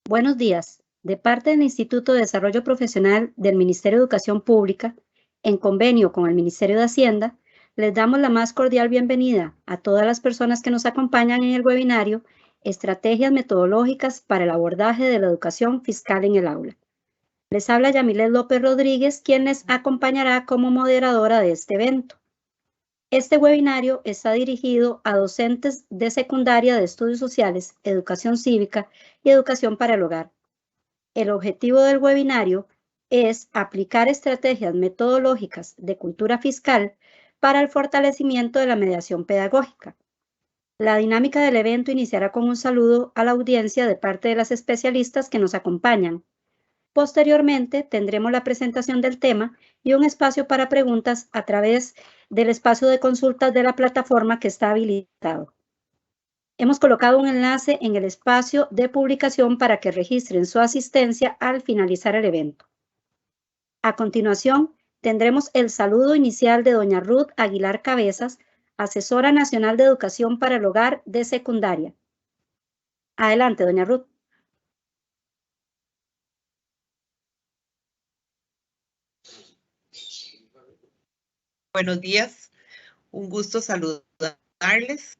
Buenos días. De parte del Instituto de Desarrollo Profesional del Ministerio de Educación Pública, en convenio con el Ministerio de Hacienda, les damos la más cordial bienvenida a todas las personas que nos acompañan en el webinario Estrategias metodológicas para el abordaje de la educación fiscal en el aula. Les habla Yamilet López Rodríguez, quien les acompañará como moderadora de este evento. Este webinario está dirigido a docentes de secundaria de estudios sociales, educación cívica y educación para el hogar. El objetivo del webinario es aplicar estrategias metodológicas de cultura fiscal para el fortalecimiento de la mediación pedagógica. La dinámica del evento iniciará con un saludo a la audiencia de parte de las especialistas que nos acompañan. Posteriormente, tendremos la presentación del tema y un espacio para preguntas a través del espacio de consultas de la plataforma que está habilitado. Hemos colocado un enlace en el espacio de publicación para que registren su asistencia al finalizar el evento. A continuación, tendremos el saludo inicial de doña Ruth Aguilar Cabezas, asesora nacional de educación para el hogar de secundaria. Adelante, doña Ruth. Buenos días, un gusto saludarles.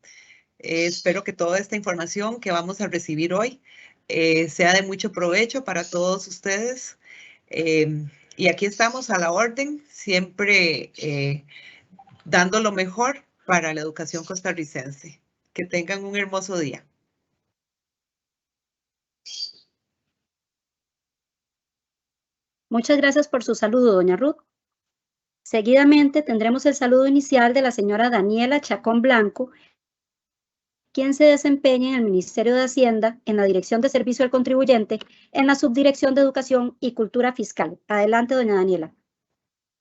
Espero que toda esta información que vamos a recibir hoy sea de mucho provecho para todos ustedes. Y aquí estamos a la orden, siempre dando lo mejor para la educación costarricense. Que tengan un hermoso día. Muchas gracias por su saludo, doña Ruth. Seguidamente tendremos el saludo inicial de la señora Daniela Chacón Blanco, quien se desempeña en el Ministerio de Hacienda en la Dirección de Servicio al Contribuyente en la Subdirección de Educación y Cultura Fiscal. Adelante, doña Daniela.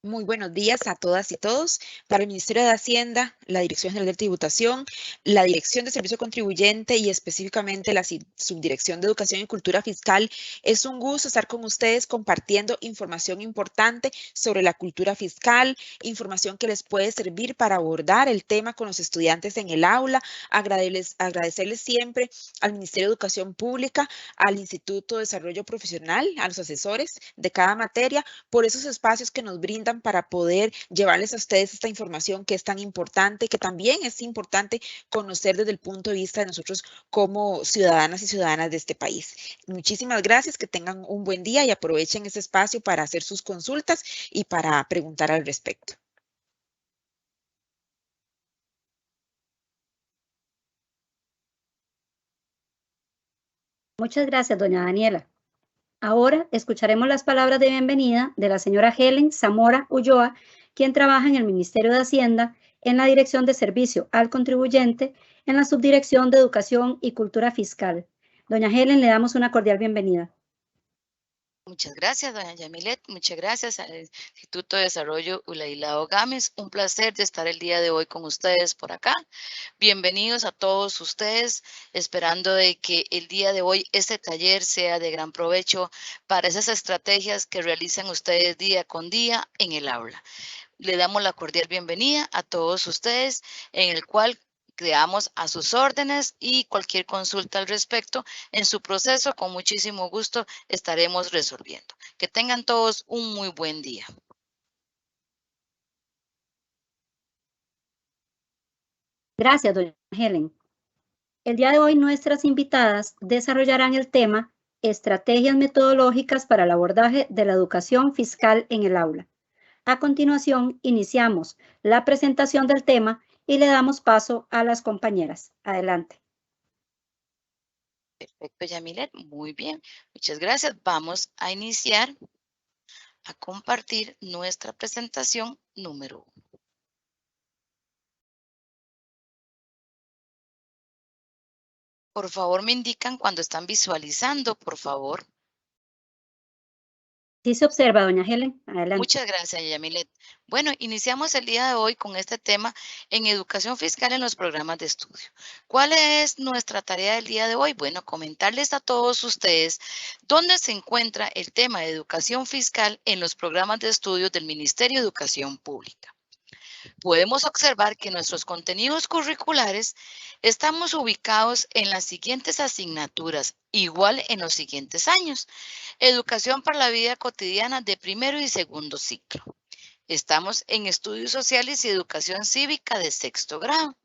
Muy buenos días a todas y todos. Para el Ministerio de Hacienda, la Dirección General de Tributación, la Dirección de Servicio Contribuyente y específicamente la Subdirección de Educación y Cultura Fiscal, es un gusto estar con ustedes compartiendo información importante sobre la cultura fiscal, información que les puede servir para abordar el tema con los estudiantes en el aula. Agradecerles siempre al Ministerio de Educación Pública, al Instituto de Desarrollo Profesional, a los asesores de cada materia, por esos espacios que nos brindan para poder llevarles a ustedes esta información que es tan importante, que también es importante conocer desde el punto de vista de nosotros como ciudadanas y ciudadanas de este país. Muchísimas gracias, que tengan un buen día y aprovechen este espacio para hacer sus consultas y para preguntar al respecto. Muchas gracias, doña Daniela. Ahora escucharemos las palabras de bienvenida de la señora Helen Zamora Ulloa, quien trabaja en el Ministerio de Hacienda en la Dirección de Servicio al Contribuyente en la Subdirección de Educación y Cultura Fiscal. Doña Helen, le damos una cordial bienvenida. Muchas gracias, doña Yamilet. Muchas gracias al Instituto de Desarrollo Ulailao Gámez. Un placer de estar el día de hoy con ustedes por acá. Bienvenidos a todos ustedes, esperando de que el día de hoy este taller sea de gran provecho para esas estrategias que realizan ustedes día con día en el aula. Le damos la cordial bienvenida a todos ustedes, en el cual quedamos a sus órdenes y cualquier consulta al respecto en su proceso, con muchísimo gusto estaremos resolviendo. Que tengan todos un muy buen día. Gracias, doña Helen. El día de hoy nuestras invitadas desarrollarán el tema Estrategias metodológicas para el abordaje de la educación fiscal en el aula. A continuación, iniciamos la presentación del tema y le damos paso a las compañeras. Adelante. Perfecto, Yamilet. Muy bien. Muchas gracias. Vamos a iniciar a compartir nuestra presentación número 1. Por favor, me indican cuando están visualizando, por favor. Sí se observa, doña Helen. Adelante. Muchas gracias, Yamilet. Bueno, iniciamos el día de hoy con este tema en educación fiscal en los programas de estudio. ¿Cuál es nuestra tarea del día de hoy? Bueno, comentarles a todos ustedes dónde se encuentra el tema de educación fiscal en los programas de estudio del Ministerio de Educación Pública. Podemos observar que nuestros contenidos curriculares estamos ubicados en las siguientes asignaturas, igual en los siguientes años. Educación para la vida cotidiana de primero y segundo ciclo. Estamos en estudios sociales y educación cívica de sexto grado.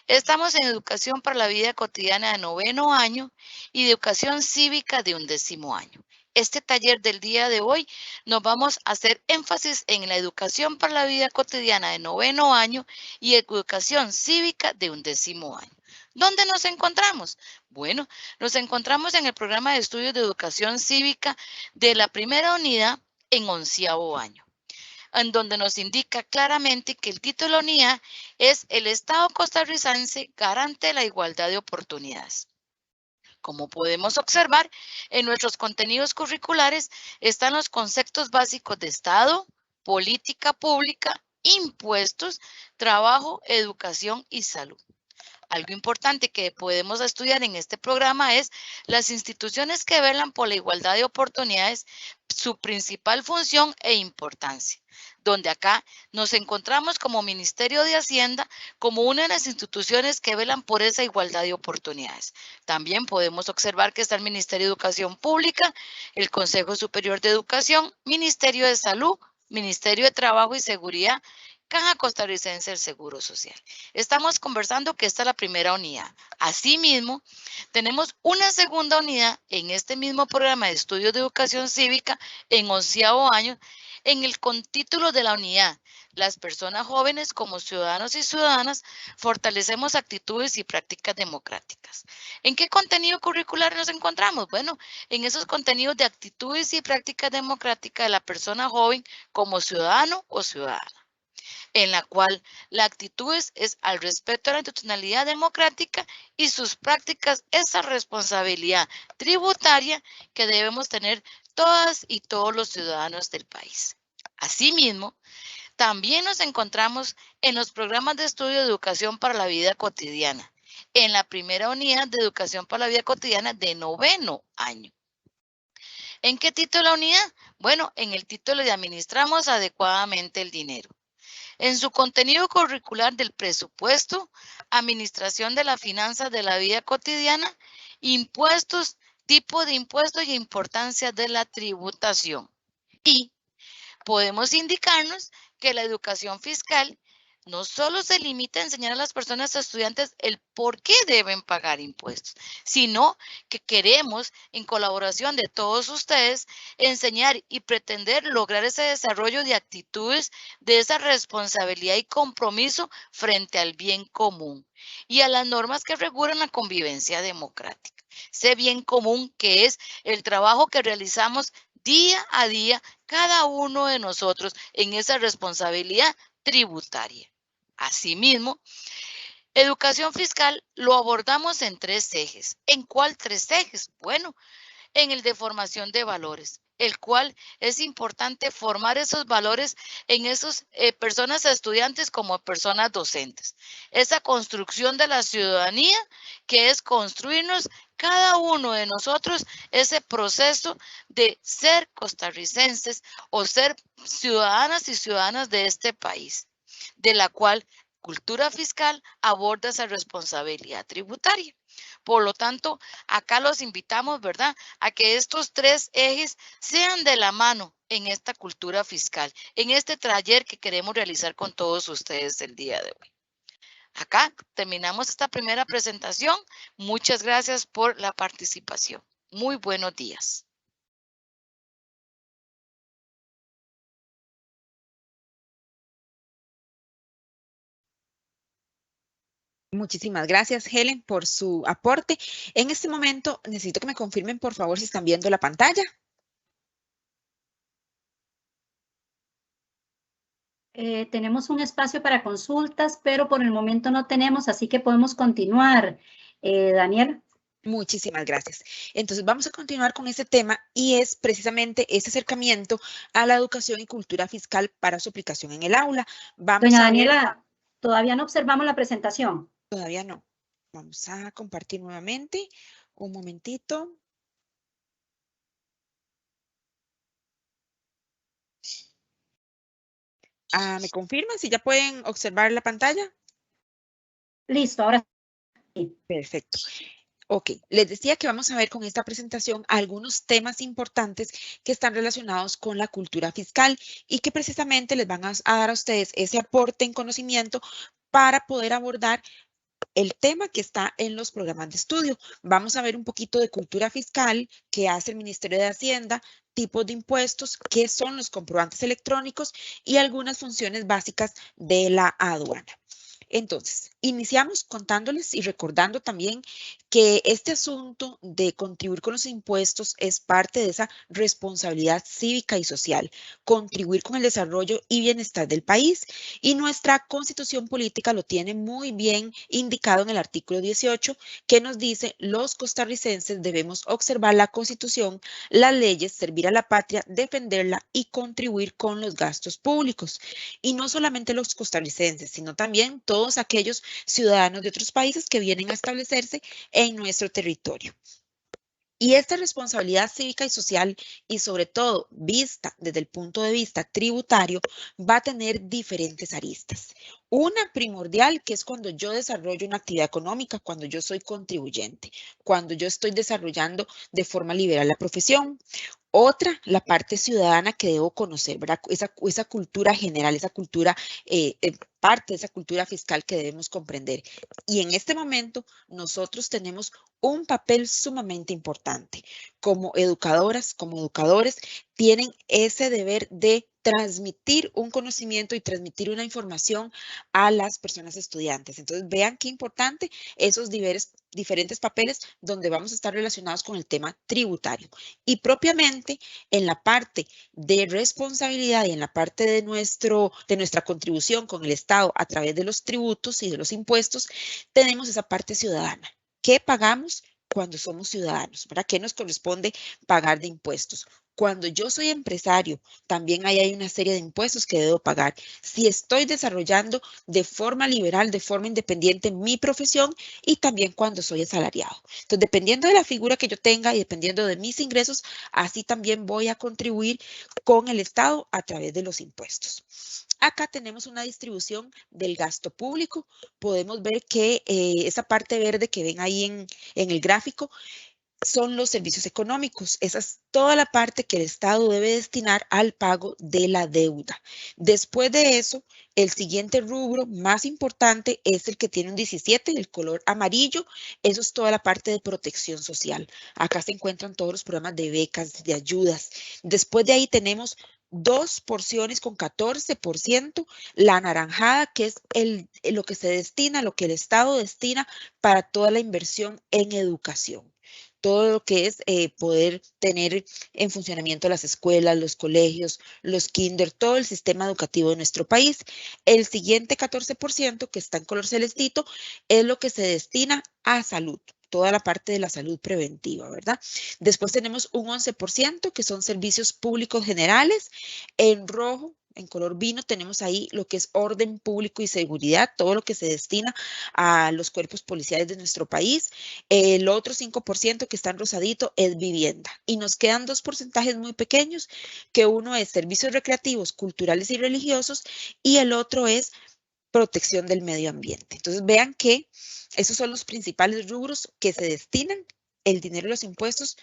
Estamos en educación para la vida cotidiana de noveno año y de educación cívica de 11º año. Este taller del día de hoy nos vamos a hacer énfasis en la educación para la vida cotidiana de noveno año y educación cívica de 11º año. ¿Dónde nos encontramos? Bueno, nos encontramos en el programa de estudios de educación cívica de la primera unidad en 11º año, en donde nos indica claramente que el título de la unidad es el Estado costarricense garante de la igualdad de oportunidades. Como podemos observar, en nuestros contenidos curriculares están los conceptos básicos de Estado, política pública, impuestos, trabajo, educación y salud. Algo importante que podemos estudiar en este programa es las instituciones que velan por la igualdad de oportunidades, su principal función e importancia, donde acá nos encontramos como Ministerio de Hacienda como una de las instituciones que velan por esa igualdad de oportunidades. También podemos observar que está el Ministerio de Educación Pública, el Consejo Superior de Educación, Ministerio de Salud, Ministerio de Trabajo y Seguridad, Caja Costarricense del Seguro Social. Estamos conversando que esta es la primera unidad. Asimismo, tenemos una segunda unidad en este mismo programa de estudios de educación cívica en 11º año, en el contítulo de la unidad. Las personas jóvenes como ciudadanos y ciudadanas fortalecemos actitudes y prácticas democráticas. ¿En qué contenido curricular nos encontramos? Bueno, en esos contenidos de actitudes y prácticas democráticas de la persona joven como ciudadano o ciudadana, en la cual la actitud es al respeto a la institucionalidad democrática y sus prácticas, esa responsabilidad tributaria que debemos tener todas y todos los ciudadanos del país. Asimismo, también nos encontramos en los programas de estudio de educación para la vida cotidiana, en la primera unidad de educación para la vida cotidiana de noveno año. ¿En qué título la unidad? Bueno, en el título de Administramos adecuadamente el dinero. En su contenido curricular del presupuesto, administración de las finanzas de la vida cotidiana, impuestos, tipo de impuestos y importancia de la tributación. Y podemos indicarnos que la educación fiscal no solo se limita a enseñar a las personas, estudiantes, el por qué deben pagar impuestos, sino que queremos, en colaboración de todos ustedes, enseñar y pretender lograr ese desarrollo de actitudes, de esa responsabilidad y compromiso frente al bien común y a las normas que regulan la convivencia democrática. Ese bien común que es el trabajo que realizamos día a día cada uno de nosotros en esa responsabilidad tributaria. Asimismo, educación fiscal lo abordamos en 3 ejes. ¿En cuál 3 ejes? Bueno, en el de formación de valores, el cual es importante formar esos valores en esas personas estudiantes como personas docentes. Esa construcción de la ciudadanía, que es construirnos cada uno de nosotros ese proceso de ser costarricenses o ser ciudadanas y ciudadanas de este país, de la cual cultura fiscal aborda esa responsabilidad tributaria. Por lo tanto, acá los invitamos, ¿verdad?, a que estos 3 ejes sean de la mano en esta cultura fiscal, en este taller que queremos realizar con todos ustedes el día de hoy. Acá terminamos esta primera presentación. Muchas gracias por la participación. Muy buenos días. Muchísimas gracias, Helen, por su aporte. En este momento necesito que me confirmen, por favor, si están viendo la pantalla. Tenemos un espacio para consultas, pero por el momento no tenemos, así que podemos continuar. Daniel. Muchísimas gracias. Entonces vamos a continuar con este tema y es precisamente este acercamiento a la educación y cultura fiscal para su aplicación en el aula. Vamos Doña a ver, Daniela, todavía no observamos la presentación. todavía no. Vamos a compartir nuevamente. Un momentito. ¿Me confirman si ya pueden observar la pantalla? Listo, ahora sí. Perfecto. Ok, les decía que vamos a ver con esta presentación algunos temas importantes que están relacionados con la cultura fiscal y que precisamente les van a dar a ustedes ese aporte en conocimiento para poder abordar el tema que está en los programas de estudio. Vamos a ver un poquito de cultura fiscal, qué hace el Ministerio de Hacienda, tipos de impuestos, qué son los comprobantes electrónicos y algunas funciones básicas de la aduana. Entonces, iniciamos contándoles y recordando también que este asunto de contribuir con los impuestos es parte de esa responsabilidad cívica y social, contribuir con el desarrollo y bienestar del país. Y nuestra Constitución Política lo tiene muy bien indicado en el artículo 18, que nos dice: los costarricenses debemos observar la Constitución, las leyes, servir a la patria, defenderla y contribuir con los gastos públicos. Y no solamente los costarricenses, sino también todos aquellos ciudadanos de otros países que vienen a establecerse en nuestro territorio. Y esta responsabilidad cívica y social, y sobre todo vista desde el punto de vista tributario, va a tener diferentes aristas. Una primordial, que es cuando yo desarrollo una actividad económica, cuando yo soy contribuyente, cuando yo estoy desarrollando de forma liberal la profesión. Otra, la parte ciudadana que debo conocer, ¿verdad? Esa cultura general, esa cultura, parte de esa cultura fiscal que debemos comprender. Y en este momento nosotros tenemos un papel sumamente importante. Como educadoras, como educadores, tienen ese deber de transmitir un conocimiento y transmitir una información a las personas estudiantes. Entonces, vean qué importante esos diferentes papeles donde vamos a estar relacionados con el tema tributario. Y propiamente en la parte de responsabilidad y en la parte de nuestra contribución con el Estado a través de los tributos y de los impuestos, tenemos esa parte ciudadana. ¿Qué pagamos cuando somos ciudadanos? ¿Verdad? ¿Qué nos corresponde pagar de impuestos? Cuando yo soy empresario, también hay una serie de impuestos que debo pagar. Si estoy desarrollando de forma liberal, de forma independiente mi profesión, y también cuando soy asalariado. Entonces, dependiendo de la figura que yo tenga y dependiendo de mis ingresos, así también voy a contribuir con el Estado a través de los impuestos. Acá tenemos una distribución del gasto público. Podemos ver que esa parte verde que ven ahí en el gráfico son los servicios económicos. Esa es toda la parte que el Estado debe destinar al pago de la deuda. Después de eso, el siguiente rubro más importante es el que tiene un 17, el color amarillo. Eso es toda la parte de protección social. Acá se encuentran todos los programas de becas, de ayudas. Después de ahí tenemos dos porciones con 14%, la anaranjada, que es lo que se destina, lo que el Estado destina para toda la inversión en educación. Todo lo que es poder tener en funcionamiento las escuelas, los colegios, los kinder, todo el sistema educativo de nuestro país. El siguiente 14%, que está en color celestito, es lo que se destina a salud, toda la parte de la salud preventiva, ¿verdad? Después tenemos un 11% que son servicios públicos generales. En rojo, en color vino, tenemos ahí lo que es orden público y seguridad, todo lo que se destina a los cuerpos policiales de nuestro país. El otro 5% que está en rosadito es vivienda. Y nos quedan dos porcentajes muy pequeños, que uno es servicios recreativos, culturales y religiosos, y el otro es protección del medio ambiente. Entonces, vean que esos son los principales rubros que se destinan el dinero de los impuestos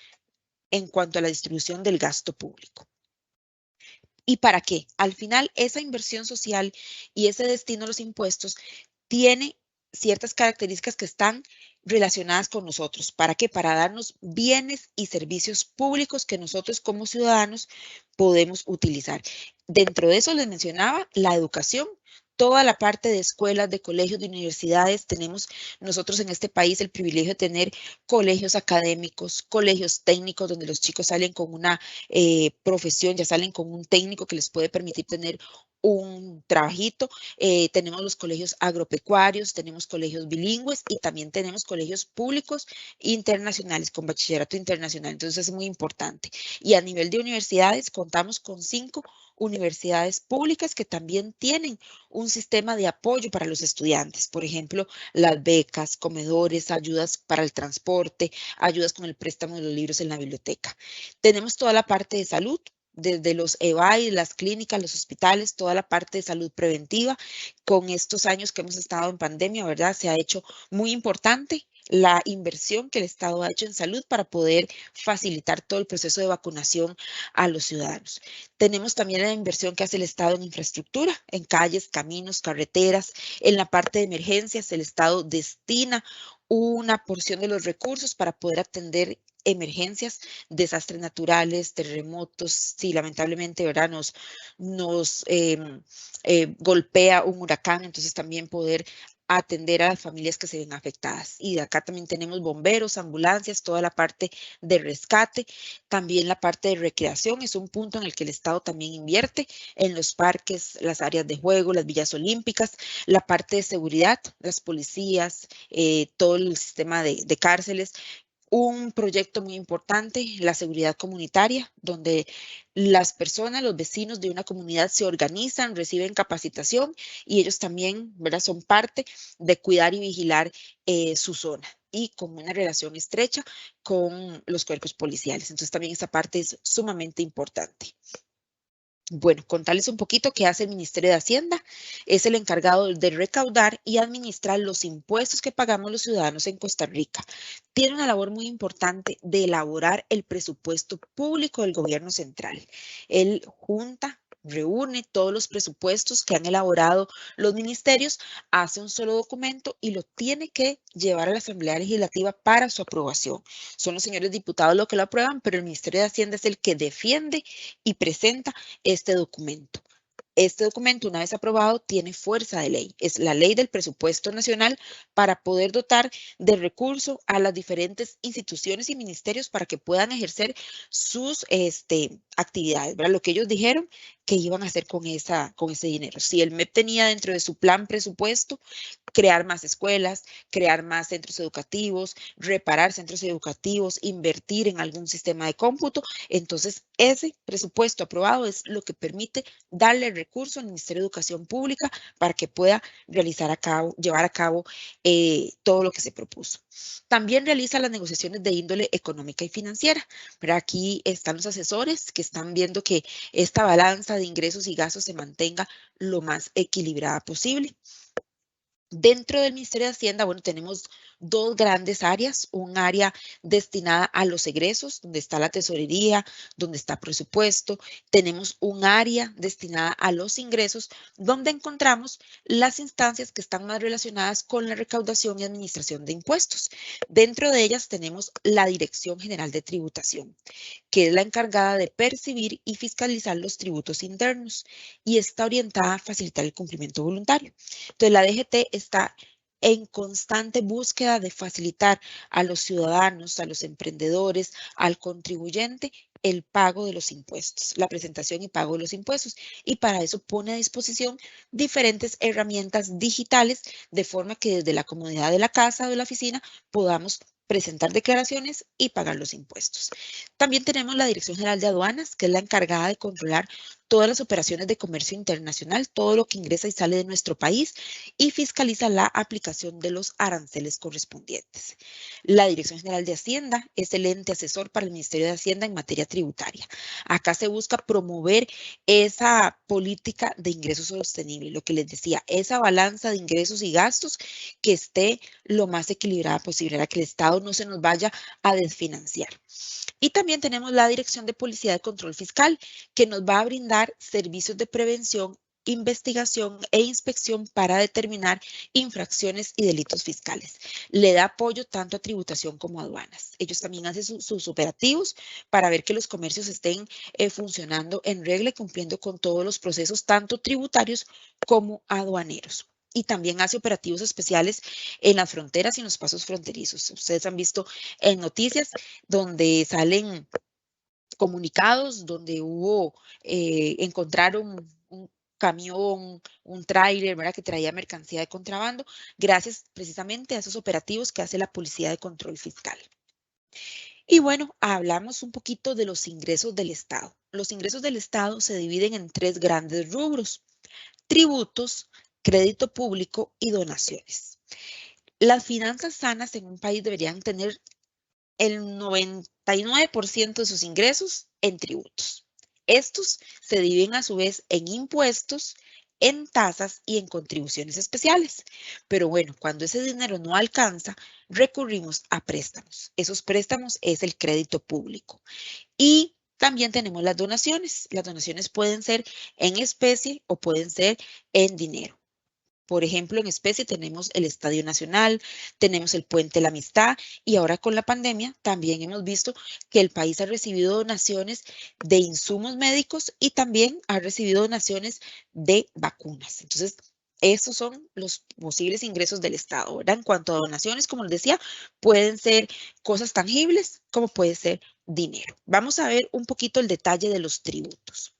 en cuanto a la distribución del gasto público. ¿Y para qué? Al final, esa inversión social y ese destino de los impuestos tiene ciertas características que están relacionadas con nosotros. ¿Para qué? Para darnos bienes y servicios públicos que nosotros como ciudadanos podemos utilizar. Dentro de eso les mencionaba la educación. Toda la parte de escuelas, de colegios, de universidades, tenemos nosotros en este país el privilegio de tener colegios académicos, colegios técnicos, donde los chicos salen con una profesión, ya salen con un técnico que les puede permitir tener un trabajito. Tenemos los colegios agropecuarios, tenemos colegios bilingües y también tenemos colegios públicos internacionales con bachillerato internacional. Entonces es muy importante. Y a nivel de universidades contamos con 5 universidades públicas que también tienen un sistema de apoyo para los estudiantes. Por ejemplo, las becas, comedores, ayudas para el transporte, ayudas con el préstamo de los libros en la biblioteca. Tenemos toda la parte de salud. desde los EVAI, las clínicas, los hospitales, toda la parte de salud preventiva. Con estos años que hemos estado en pandemia, ¿verdad? Se ha hecho muy importante la inversión que el Estado ha hecho en salud para poder facilitar todo el proceso de vacunación a los ciudadanos. Tenemos también la inversión que hace el Estado en infraestructura, en calles, caminos, carreteras. En la parte de emergencias, el Estado destina una porción de los recursos para poder atender emergencias, desastres naturales, terremotos, si lamentablemente, ¿verdad? nos golpea un huracán, entonces también poder atender a las familias que se ven afectadas. Y de acá también tenemos bomberos, ambulancias, toda la parte de rescate, también la parte de recreación, es un punto en el que el Estado también invierte en los parques, las áreas de juego, las villas olímpicas, la parte de seguridad, las policías, todo el sistema de cárceles. Un proyecto muy importante, la seguridad comunitaria, donde las personas, los vecinos de una comunidad se organizan, reciben capacitación y ellos también, ¿verdad? Son parte de cuidar y vigilar su zona y con una relación estrecha con los cuerpos policiales. Entonces también esa parte es sumamente importante. Bueno, contarles un poquito qué hace el Ministerio de Hacienda. Es el encargado de recaudar y administrar los impuestos que pagamos los ciudadanos en Costa Rica. Tiene una labor muy importante de elaborar el presupuesto público del gobierno central. Él junta, reúne todos los presupuestos que han elaborado los ministerios, hace un solo documento y lo tiene que llevar a la Asamblea Legislativa para su aprobación. Son los señores diputados los que lo aprueban, pero el Ministerio de Hacienda es el que defiende y presenta este documento. Este documento, una vez aprobado, tiene fuerza de ley. Es la ley del presupuesto nacional para poder dotar de recursos a las diferentes instituciones y ministerios para que puedan ejercer sus actividades, ¿verdad? Lo que ellos dijeron que iban a hacer con ese dinero. Si el MEP tenía dentro de su plan presupuesto crear más escuelas, crear más centros educativos, reparar centros educativos, invertir en algún sistema de cómputo, entonces ese presupuesto aprobado es lo que permite darle recurso al Ministerio de Educación Pública para que pueda llevar a cabo todo lo que se propuso. También realiza las negociaciones de índole económica y financiera. Pero aquí están los asesores que están viendo que esta balanza de ingresos y gastos se mantenga lo más equilibrada posible. Dentro del Ministerio de Hacienda, bueno, tenemos dos grandes áreas, un área destinada a los egresos, donde está la tesorería, donde está presupuesto. Tenemos un área destinada a los ingresos, donde encontramos las instancias que están más relacionadas con la recaudación y administración de impuestos. Dentro de ellas tenemos la Dirección General de Tributación, que es la encargada de percibir y fiscalizar los tributos internos y está orientada a facilitar el cumplimiento voluntario. Entonces, la DGT está en constante búsqueda de facilitar a los ciudadanos, a los emprendedores, al contribuyente, el pago de los impuestos, la presentación y pago de los impuestos. Y para eso pone a disposición diferentes herramientas digitales, de forma que desde la comodidad de la casa o de la oficina podamos presentar declaraciones y pagar los impuestos. También tenemos la Dirección General de Aduanas, que es la encargada de controlar todas las operaciones de comercio internacional, todo lo que ingresa y sale de nuestro país y fiscaliza la aplicación de los aranceles correspondientes. La Dirección General de Hacienda es el ente asesor para el Ministerio de Hacienda en materia tributaria. Acá se busca promover esa política de ingresos sostenible, lo que les decía, esa balanza de ingresos y gastos que esté lo más equilibrada posible, para que el Estado no se nos vaya a desfinanciar. Y también tenemos la Dirección de Policía de Control Fiscal, que nos va a brindar servicios de prevención, investigación e inspección para determinar infracciones y delitos fiscales. Le da apoyo tanto a tributación como a aduanas. Ellos también hacen sus operativos para ver que los comercios estén funcionando en regla y cumpliendo con todos los procesos, tanto tributarios como aduaneros. Y también hace operativos especiales en las fronteras y en los pasos fronterizos. Ustedes han visto en noticias donde salen comunicados, donde encontraron un camión, un tráiler, ¿verdad?, que traía mercancía de contrabando, gracias precisamente a esos operativos que hace la Policía de Control Fiscal. Y bueno, hablamos un poquito de los ingresos del Estado. Los ingresos del Estado se dividen en tres grandes rubros: tributos, crédito público y donaciones. Las finanzas sanas en un país deberían tener el 99% de sus ingresos en tributos. Estos se dividen a su vez en impuestos, en tasas y en contribuciones especiales. Pero bueno, cuando ese dinero no alcanza, recurrimos a préstamos. Esos préstamos es el crédito público. Y también tenemos las donaciones. Las donaciones pueden ser en especie o pueden ser en dinero. Por ejemplo, en especie tenemos el Estadio Nacional, tenemos el Puente de la Amistad y ahora con la pandemia también hemos visto que el país ha recibido donaciones de insumos médicos y también ha recibido donaciones de vacunas. Entonces, esos son los posibles ingresos del Estado, ¿verdad? En cuanto a donaciones, como les decía, pueden ser cosas tangibles como puede ser dinero. Vamos a ver un poquito el detalle de los tributos.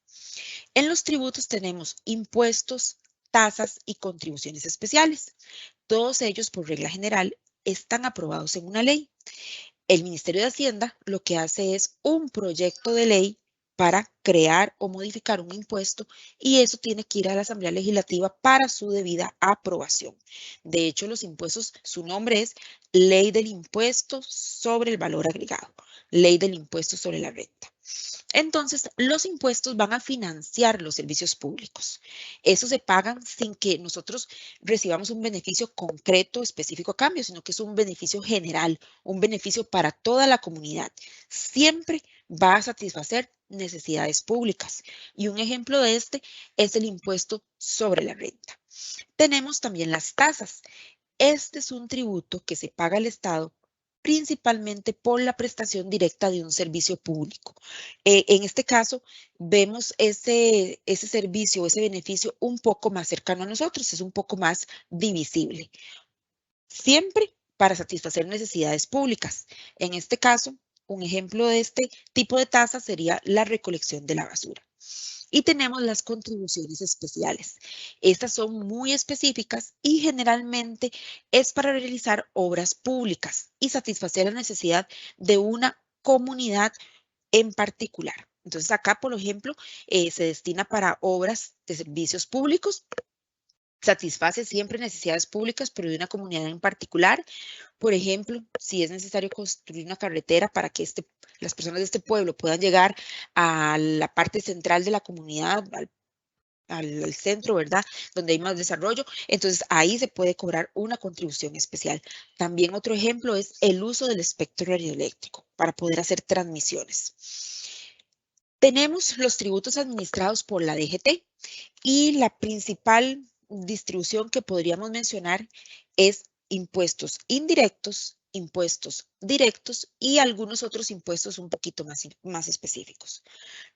En los tributos tenemos impuestos, tasas y contribuciones especiales. Todos ellos, por regla general, están aprobados en una ley. El Ministerio de Hacienda lo que hace es un proyecto de ley para crear o modificar un impuesto y eso tiene que ir a la Asamblea Legislativa para su debida aprobación. De hecho, los impuestos, su nombre es Ley del Impuesto sobre el Valor Agregado, Ley del Impuesto sobre la Renta. Entonces, los impuestos van a financiar los servicios públicos. Esos se pagan sin que nosotros recibamos un beneficio concreto, específico a cambio, sino que es un beneficio general, un beneficio para toda la comunidad. Siempre va a satisfacer necesidades públicas. Y un ejemplo de este es el impuesto sobre la renta. Tenemos también las tasas. Este es un tributo que se paga al Estado principalmente por la prestación directa de un servicio público. En este caso, vemos ese servicio, ese beneficio un poco más cercano a nosotros, es un poco más divisible. Siempre para satisfacer necesidades públicas. En este caso, un ejemplo de este tipo de tasa sería la recolección de la basura. Y tenemos las contribuciones especiales. Estas son muy específicas y generalmente es para realizar obras públicas y satisfacer la necesidad de una comunidad en particular. Entonces acá, por ejemplo, se destina para obras de servicios públicos, satisface siempre necesidades públicas, pero de una comunidad en particular. Por ejemplo, si es necesario construir una carretera para que las personas de este pueblo puedan llegar a la parte central de la comunidad, al centro, ¿verdad? Donde hay más desarrollo. Entonces, ahí se puede cobrar una contribución especial. También otro ejemplo es el uso del espectro radioeléctrico para poder hacer transmisiones. Tenemos los tributos administrados por la DGT y la principal distribución que podríamos mencionar es impuestos indirectos, impuestos directos y algunos otros impuestos un poquito más específicos.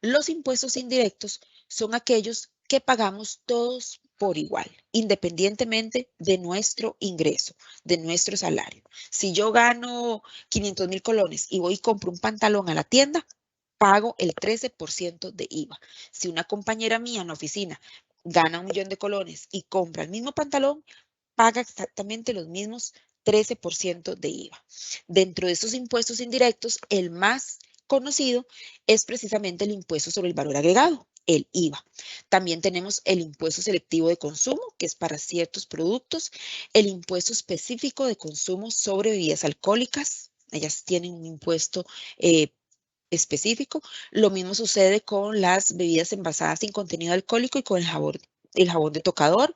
Los impuestos indirectos son aquellos que pagamos todos por igual, independientemente de nuestro ingreso, de nuestro salario. Si yo gano 500,000 colones y voy y compro un pantalón a la tienda, pago el 13% de IVA. Si una compañera mía en la oficina gana 1,000,000 de colones y compra el mismo pantalón, paga exactamente los mismos 13% de IVA. Dentro de estos impuestos indirectos, el más conocido es precisamente el impuesto sobre el valor agregado, el IVA. También tenemos el impuesto selectivo de consumo, que es para ciertos productos, el impuesto específico de consumo sobre bebidas alcohólicas. Ellas tienen un impuesto específico. Lo mismo sucede con las bebidas envasadas sin contenido alcohólico y con el jabón de tocador.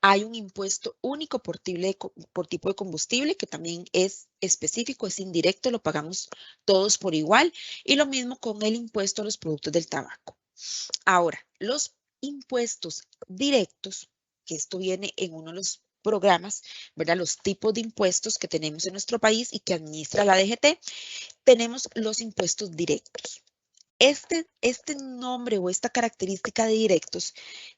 Hay un impuesto único por tipo de combustible que también es específico, es indirecto, lo pagamos todos por igual. Y lo mismo con el impuesto a los productos del tabaco. Ahora, los impuestos directos, que esto viene en uno de los programas, ¿verdad? Los tipos de impuestos que tenemos en nuestro país y que administra la DGT, tenemos los impuestos directos. Este nombre o esta característica de directos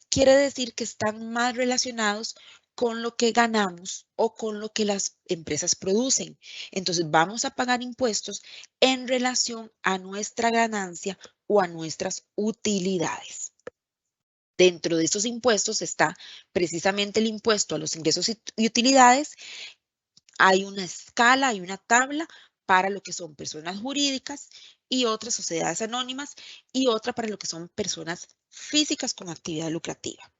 quiere decir que están más relacionados con lo que ganamos o con lo que las empresas producen. Entonces vamos a pagar impuestos en relación a nuestra ganancia o a nuestras utilidades. Dentro de estos impuestos está precisamente el impuesto a los ingresos y utilidades. Hay una escala, hay una tabla para lo que son personas jurídicas y otras sociedades anónimas y otra para lo que son personas físicas con actividad lucrativa.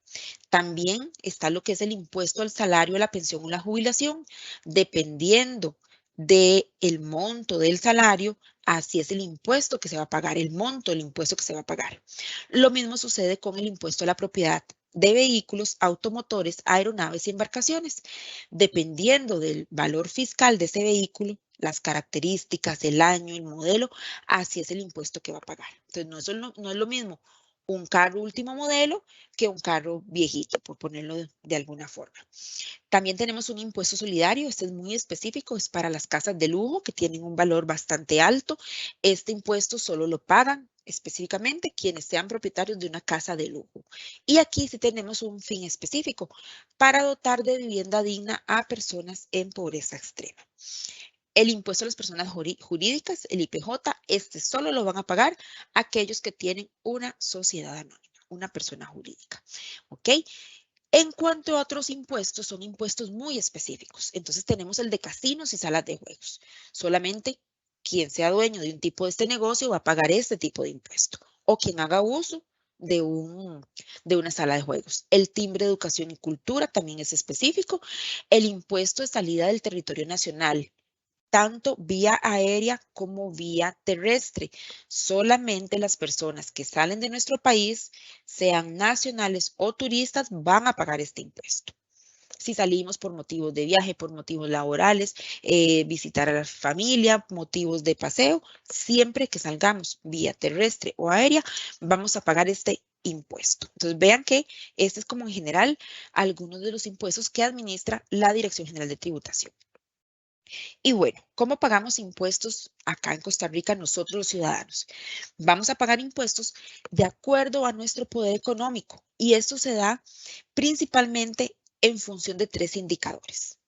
También está lo que es el impuesto al salario, a la pensión o la jubilación. Dependiendo del monto del salario, así es el impuesto que se va a pagar, el monto del impuesto que se va a pagar. Lo mismo sucede con el impuesto a la propiedad de vehículos, automotores, aeronaves y embarcaciones. Dependiendo del valor fiscal de ese vehículo, las características, el año, el modelo, así es el impuesto que va a pagar. Entonces, no es lo mismo un carro último modelo que un carro viejito, por ponerlo de alguna forma. También tenemos un impuesto solidario, este es muy específico, es para las casas de lujo que tienen un valor bastante alto. Este impuesto solo lo pagan específicamente quienes sean propietarios de una casa de lujo. Y aquí sí tenemos un fin específico para dotar de vivienda digna a personas en pobreza extrema. El impuesto a las personas jurídicas, el IPJ, este solo lo van a pagar aquellos que tienen una sociedad anónima, una persona jurídica. ¿Ok? En cuanto a otros impuestos, son impuestos muy específicos. Entonces tenemos el de casinos y salas de juegos. Solamente quien sea dueño de un tipo de este negocio va a pagar este tipo de impuesto. O quien haga uso de una sala de juegos. El timbre de educación y cultura también es específico. El impuesto de salida del territorio nacional, tanto vía aérea como vía terrestre. Solamente las personas que salen de nuestro país, sean nacionales o turistas, van a pagar este impuesto. Si salimos por motivos de viaje, por motivos laborales, visitar a la familia, motivos de paseo, siempre que salgamos vía terrestre o aérea, vamos a pagar este impuesto. Entonces vean que este es como en general algunos de los impuestos que administra la Dirección General de Tributación. Y bueno, ¿cómo pagamos impuestos acá en Costa Rica nosotros los ciudadanos? Vamos a pagar impuestos de acuerdo a nuestro poder económico y esto se da principalmente en función de 3 indicadores.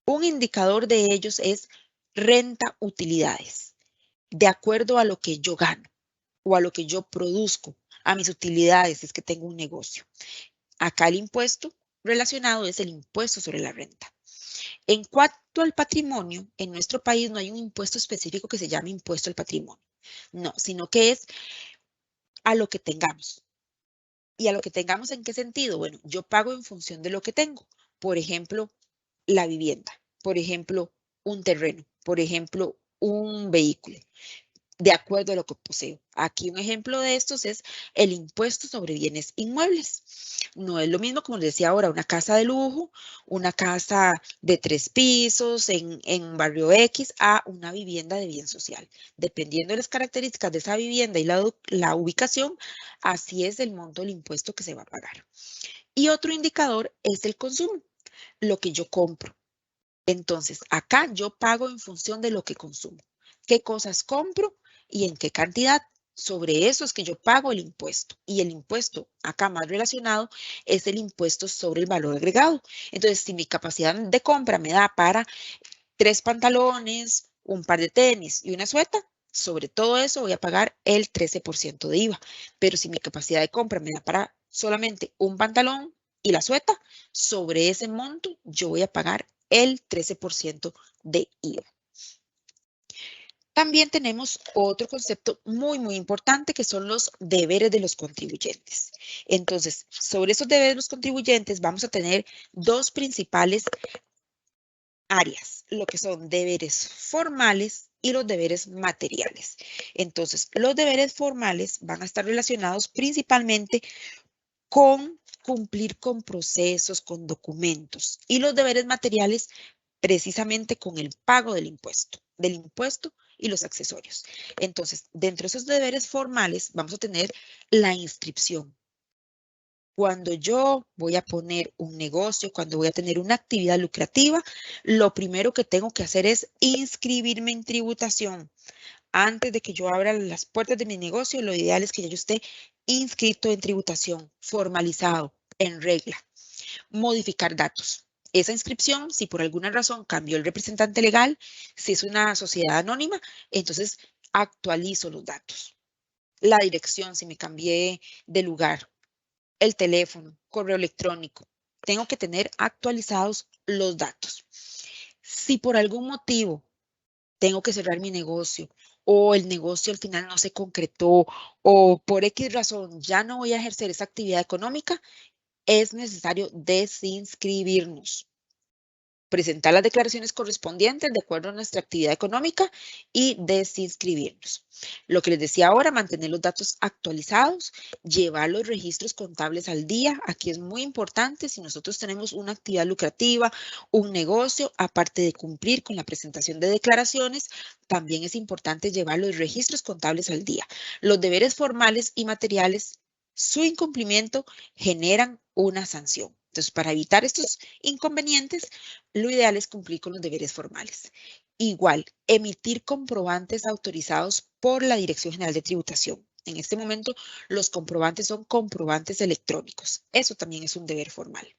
Un indicador de ellos es renta utilidades, de acuerdo a lo que yo gano o a lo que yo produzco, a mis utilidades si es que tengo un negocio. Acá el impuesto relacionado es el impuesto sobre la renta. En cuanto al patrimonio, en nuestro país no hay un impuesto específico que se llame impuesto al patrimonio. No, sino que es a lo que tengamos. ¿Y a lo que tengamos en qué sentido? Bueno, yo pago en función de lo que tengo. Por ejemplo, la vivienda. Por ejemplo, un terreno. Por ejemplo, un vehículo. De acuerdo a lo que poseo. Aquí un ejemplo de estos es el impuesto sobre bienes inmuebles. No es lo mismo, como les decía ahora, una casa de lujo, una casa de 3 pisos en barrio X a una vivienda de bien social. Dependiendo de las características de esa vivienda y la ubicación, así es el monto del impuesto que se va a pagar. Y otro indicador es el consumo, lo que yo compro. Entonces, acá yo pago en función de lo que consumo. ¿Qué cosas compro y en qué cantidad? Sobre eso es que yo pago el impuesto. Y el impuesto acá más relacionado es el impuesto sobre el valor agregado. Entonces, si mi capacidad de compra me da para 3 pantalones, un par de tenis y una sueta, sobre todo eso voy a pagar el 13% de IVA. Pero si mi capacidad de compra me da para solamente un pantalón y la sueta, sobre ese monto yo voy a pagar el 13% de IVA. También tenemos otro concepto muy, muy importante que son los deberes de los contribuyentes. Entonces, sobre esos deberes de los contribuyentes vamos a tener 2 principales áreas, lo que son deberes formales y los deberes materiales. Entonces, los deberes formales van a estar relacionados principalmente con cumplir con procesos, con documentos, y los deberes materiales precisamente con el pago del impuesto y los accesorios. Entonces, dentro de esos deberes formales vamos a tener la inscripción. Cuando yo voy a poner un negocio, cuando voy a tener una actividad lucrativa, lo primero que tengo que hacer es inscribirme en tributación. Antes de que yo abra las puertas de mi negocio, lo ideal es que ya yo esté inscrito en tributación, formalizado, en regla. Modificar datos. Esa inscripción, si por alguna razón cambió el representante legal, si es una sociedad anónima, entonces actualizo los datos. La dirección, si me cambié de lugar, el teléfono, correo electrónico. Tengo que tener actualizados los datos. Si por algún motivo tengo que cerrar mi negocio o el negocio al final no se concretó o por X razón ya no voy a ejercer esa actividad económica, es necesario desinscribirnos. presentar las declaraciones correspondientes de acuerdo a nuestra actividad económica y desinscribirnos. Lo que les decía ahora, mantener los datos actualizados, llevar los registros contables al día. Aquí es muy importante si nosotros tenemos una actividad lucrativa, un negocio, aparte de cumplir con la presentación de declaraciones, también es importante llevar los registros contables al día. Los deberes formales y materiales, su incumplimiento generan una sanción. Entonces, para evitar estos inconvenientes, lo ideal es cumplir con los deberes formales. Igual, emitir comprobantes autorizados por la Dirección General de Tributación. En este momento, los comprobantes son comprobantes electrónicos. Eso también es un deber formal.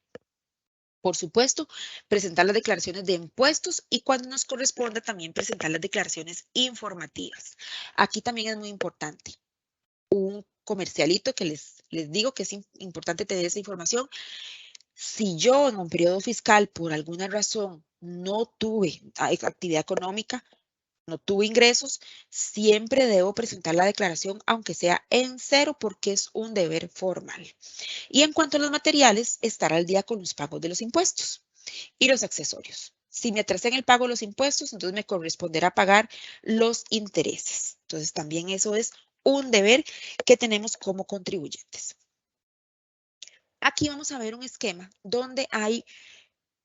Por supuesto, presentar las declaraciones de impuestos y cuando nos corresponda también presentar las declaraciones informativas. Aquí también es muy importante. Un comercialito que les digo que es importante tener esa información. Si yo en un periodo fiscal por alguna razón no tuve actividad económica, no tuve ingresos, siempre debo presentar la declaración aunque sea en cero porque es un deber formal. Y en cuanto a los materiales, estar al día con los pagos de los impuestos y los accesorios. Si me atrasé en el pago de los impuestos, entonces me corresponderá pagar los intereses. Entonces también eso es un deber que tenemos como contribuyentes. Aquí vamos a ver un esquema donde hay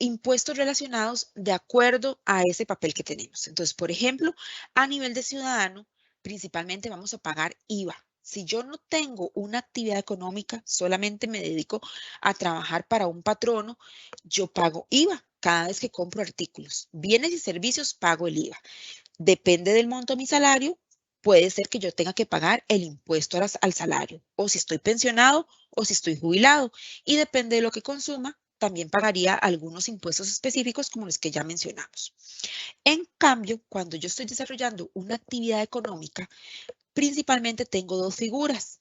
impuestos relacionados de acuerdo a ese papel que tenemos. Entonces, por ejemplo, a nivel de ciudadano, principalmente vamos a pagar IVA. Si yo no tengo una actividad económica, solamente me dedico a trabajar para un patrono, yo pago IVA cada vez que compro artículos. Bienes y servicios, pago el IVA. Depende del monto de mi salario, puede ser que yo tenga que pagar el impuesto al salario, o si estoy pensionado o si estoy jubilado. Y depende de lo que consuma, también pagaría algunos impuestos específicos como los que ya mencionamos. En cambio, cuando yo estoy desarrollando una actividad económica, principalmente tengo dos figuras.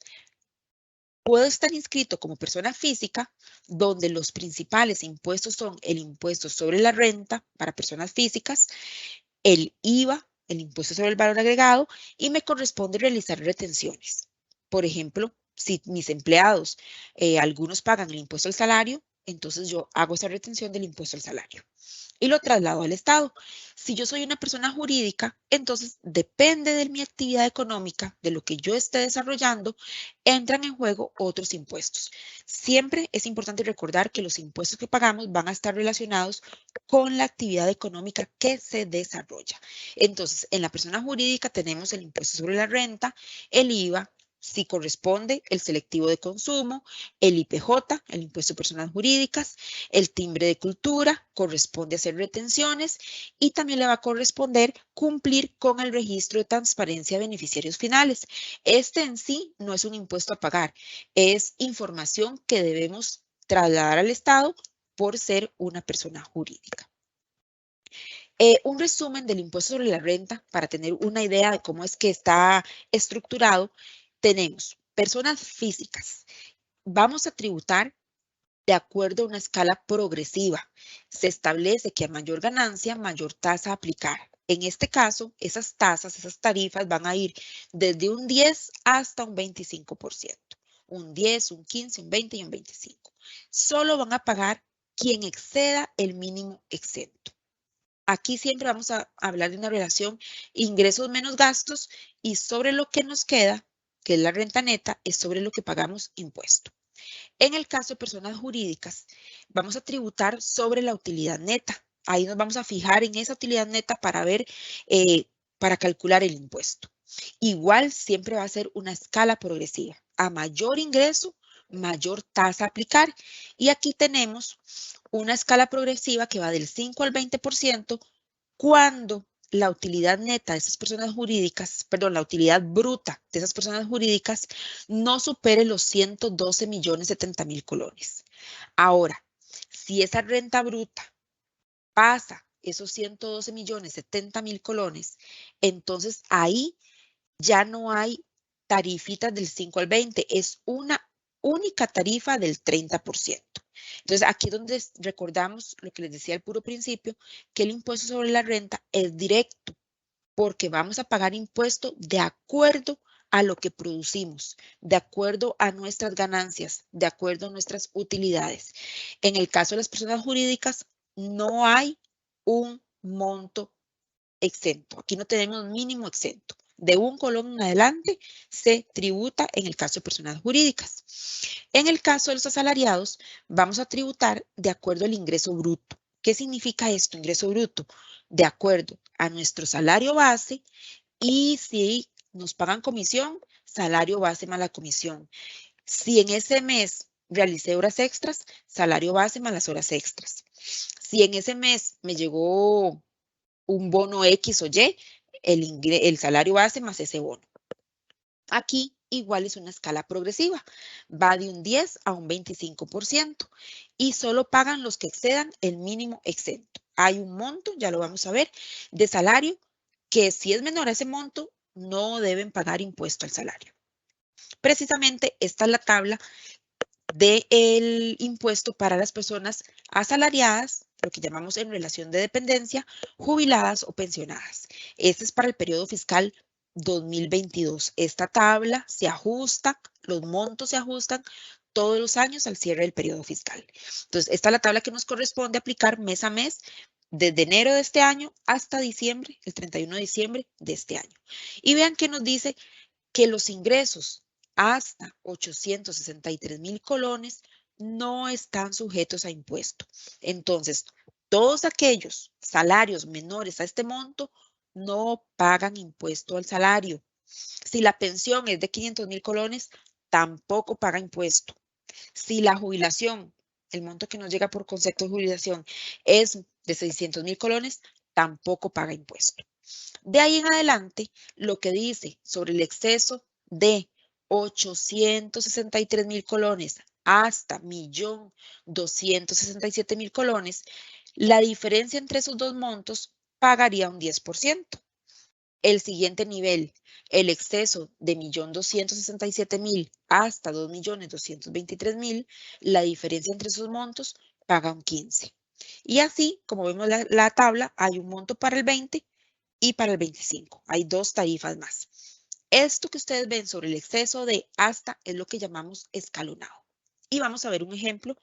Puedo estar inscrito como persona física, donde los principales impuestos son el impuesto sobre la renta para personas físicas, el IVA, el impuesto sobre el valor agregado, y me corresponde realizar retenciones. Por ejemplo, si mis empleados, algunos pagan el impuesto al salario, entonces yo hago esa retención del impuesto al salario y lo traslado al Estado. Si yo soy una persona jurídica, entonces depende de mi actividad económica, de lo que yo esté desarrollando, entran en juego otros impuestos. Siempre es importante recordar que los impuestos que pagamos van a estar relacionados con la actividad económica que se desarrolla. Entonces, en la persona jurídica tenemos el impuesto sobre la renta, el IVA, si corresponde, el selectivo de consumo, el IPJ, el impuesto de personas jurídicas, el timbre de cultura, corresponde hacer retenciones y también le va a corresponder cumplir con el registro de transparencia de beneficiarios finales. Este en sí no es un impuesto a pagar, es información que debemos trasladar al Estado por ser una persona jurídica. Un resumen del impuesto sobre la renta para tener una idea de cómo es que está estructurado. Tenemos personas físicas. Vamos a tributar de acuerdo a una escala progresiva. Se establece que a mayor ganancia, mayor tasa a aplicar. En este caso, esas tasas, esas tarifas van a ir desde un 10 hasta un 25%. Un 10, un 15, un 20 y un 25. Solo van a pagar quien exceda el mínimo exento. Aquí siempre vamos a hablar de una relación ingresos menos gastos y sobre lo que nos queda, que es la renta neta, es sobre lo que pagamos impuesto. En el caso de personas jurídicas, vamos a tributar sobre la utilidad neta. Ahí nos vamos a fijar en esa utilidad neta para ver, para calcular el impuesto. Igual siempre va a ser una escala progresiva. A mayor ingreso, mayor tasa a aplicar. Y aquí tenemos una escala progresiva que va del 5 al 20% cuando la utilidad neta de esas personas jurídicas, perdón, la utilidad bruta de esas personas jurídicas no supere los 112.070.000 colones. Ahora, si esa renta bruta pasa esos 112.070.000 colones, entonces ahí ya no hay tarifitas del 5 al 20, es una única tarifa del 30%. Entonces, aquí es donde recordamos lo que les decía al puro principio, que el impuesto sobre la renta es directo, porque vamos a pagar impuesto de acuerdo a lo que producimos, de acuerdo a nuestras ganancias, de acuerdo a nuestras utilidades. En el caso de las personas jurídicas, no hay un monto exento. Aquí no tenemos mínimo exento. De un colón en adelante se tributa en el caso de personas jurídicas. En el caso de los asalariados, vamos a tributar de acuerdo al ingreso bruto. ¿Qué significa esto, ingreso bruto? De acuerdo a nuestro salario base y si nos pagan comisión, salario base más la comisión. Si en ese mes realicé horas extras, salario base más las horas extras. Si en ese mes me llegó un bono X o Y, el salario base más ese bono. Aquí igual es una escala progresiva, va de un 10 a un 25% y solo pagan los que excedan el mínimo exento. Hay un monto, ya lo vamos a ver, de salario que si es menor a ese monto, no deben pagar impuesto al salario. Precisamente esta es la tabla del impuesto para las personas asalariadas, lo que llamamos en relación de dependencia, jubiladas o pensionadas. Este es para el periodo fiscal 2022. Esta tabla se ajusta, los montos se ajustan todos los años al cierre del periodo fiscal. Entonces, esta es la tabla que nos corresponde aplicar mes a mes desde enero de este año hasta diciembre, el 31 de diciembre de este año. Y vean que nos dice que los ingresos hasta 863,000 colones no están sujetos a impuesto. Entonces, todos aquellos salarios menores a este monto no pagan impuesto al salario. Si la pensión es de 500,000 colones, tampoco paga impuesto. Si la jubilación, el monto que nos llega por concepto de jubilación, es de 600,000 colones, tampoco paga impuesto. De ahí en adelante, lo que dice sobre el exceso de 863,000 colones hasta 1.267,000 colones, la diferencia entre esos dos montos pagaría un 10%. El siguiente nivel, el exceso de 1.267,000 hasta 2.223,000, la diferencia entre esos montos paga un 15%. Y así, como vemos la tabla, hay un monto para el 20 y para el 25. Hay dos tarifas más. Esto que ustedes ven sobre el exceso de hasta es lo que llamamos escalonado. Y vamos a ver un ejemplo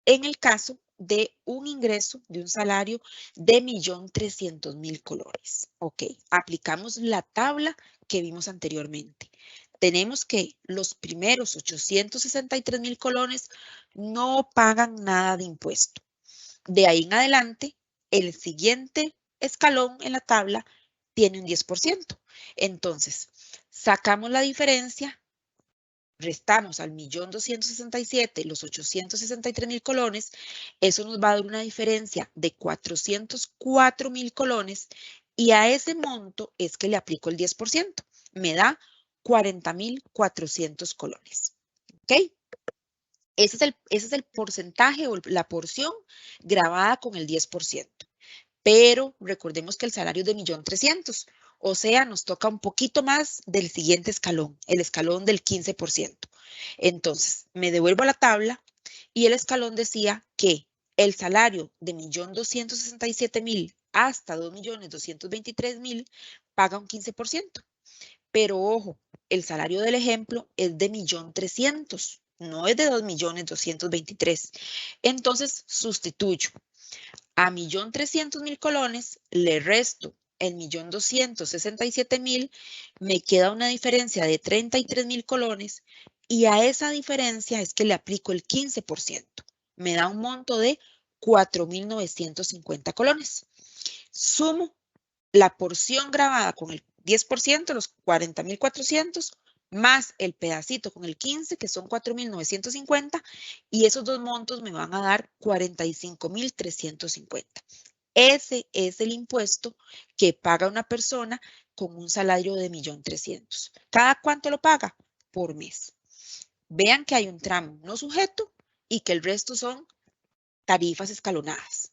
en el caso de un ingreso de un salario de 1.300,000 colones. Ok, aplicamos la tabla que vimos anteriormente. Tenemos que los primeros 863,000 colones no pagan nada de impuesto. De ahí en adelante, el siguiente escalón en la tabla tiene un 10%. Entonces, sacamos la diferencia, restamos al 1.267,000 los 863,000 colones, eso nos va a dar una diferencia de 404,000 colones y a ese monto es que le aplico el 10%. Me da 40,400 colones. ¿Ok? Ese es el porcentaje o la porción grabada con el 10%. Pero recordemos que el salario es de 1.300,000, o sea, nos toca un poquito más del siguiente escalón, el escalón del 15%. Entonces, me devuelvo a la tabla y el escalón decía que el salario de 1.267,000 hasta 2.223,000 paga un 15%. Pero ojo, el salario del ejemplo es de 1.300,000. No es de 2.223,000. Entonces, sustituyo. A 1.300,000 colones le resto el 1.267,000, me queda una diferencia de 33,000 colones y a esa diferencia es que le aplico el 15%. Me da un monto de 4,950 colones. Sumo la porción grabada con el 10%, los 40,400, más el pedacito con el 15, que son 4,950, y esos dos montos me van a dar 45,350. Ese es el impuesto que paga una persona con un salario de 1.300,000. ¿Cada cuánto lo paga? Por mes. Vean que hay un tramo no sujeto y que el resto son tarifas escalonadas.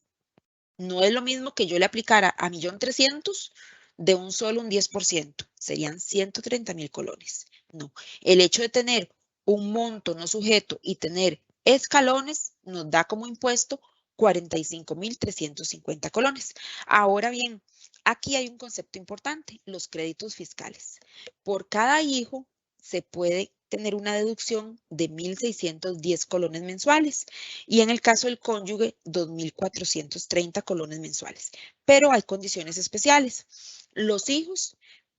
No es lo mismo que yo le aplicara a 1.300,000 de un solo un 10%. Serían 130,000 colones. No, el hecho de tener un monto no sujeto y tener escalones nos da como impuesto 45,350 colones. Ahora bien, aquí hay un concepto importante, los créditos fiscales. Por cada hijo se puede tener una deducción de 1.610 colones mensuales y en el caso del cónyuge 2.430 colones mensuales. Pero hay condiciones especiales. Los hijos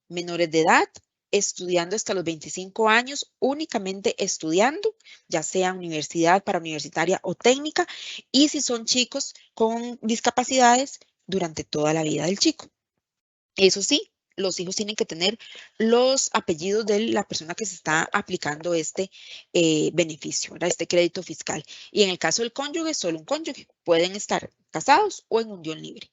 menores de edad, estudiando hasta los 25 años, únicamente estudiando, ya sea universidad, parauniversitaria o técnica, y si son chicos con discapacidades durante toda la vida del chico. Eso sí, los hijos tienen que tener los apellidos de la persona que se está aplicando este beneficio, ¿verdad? Este crédito fiscal. Y en el caso del cónyuge, solo un cónyuge. Pueden estar casados o en unión libre.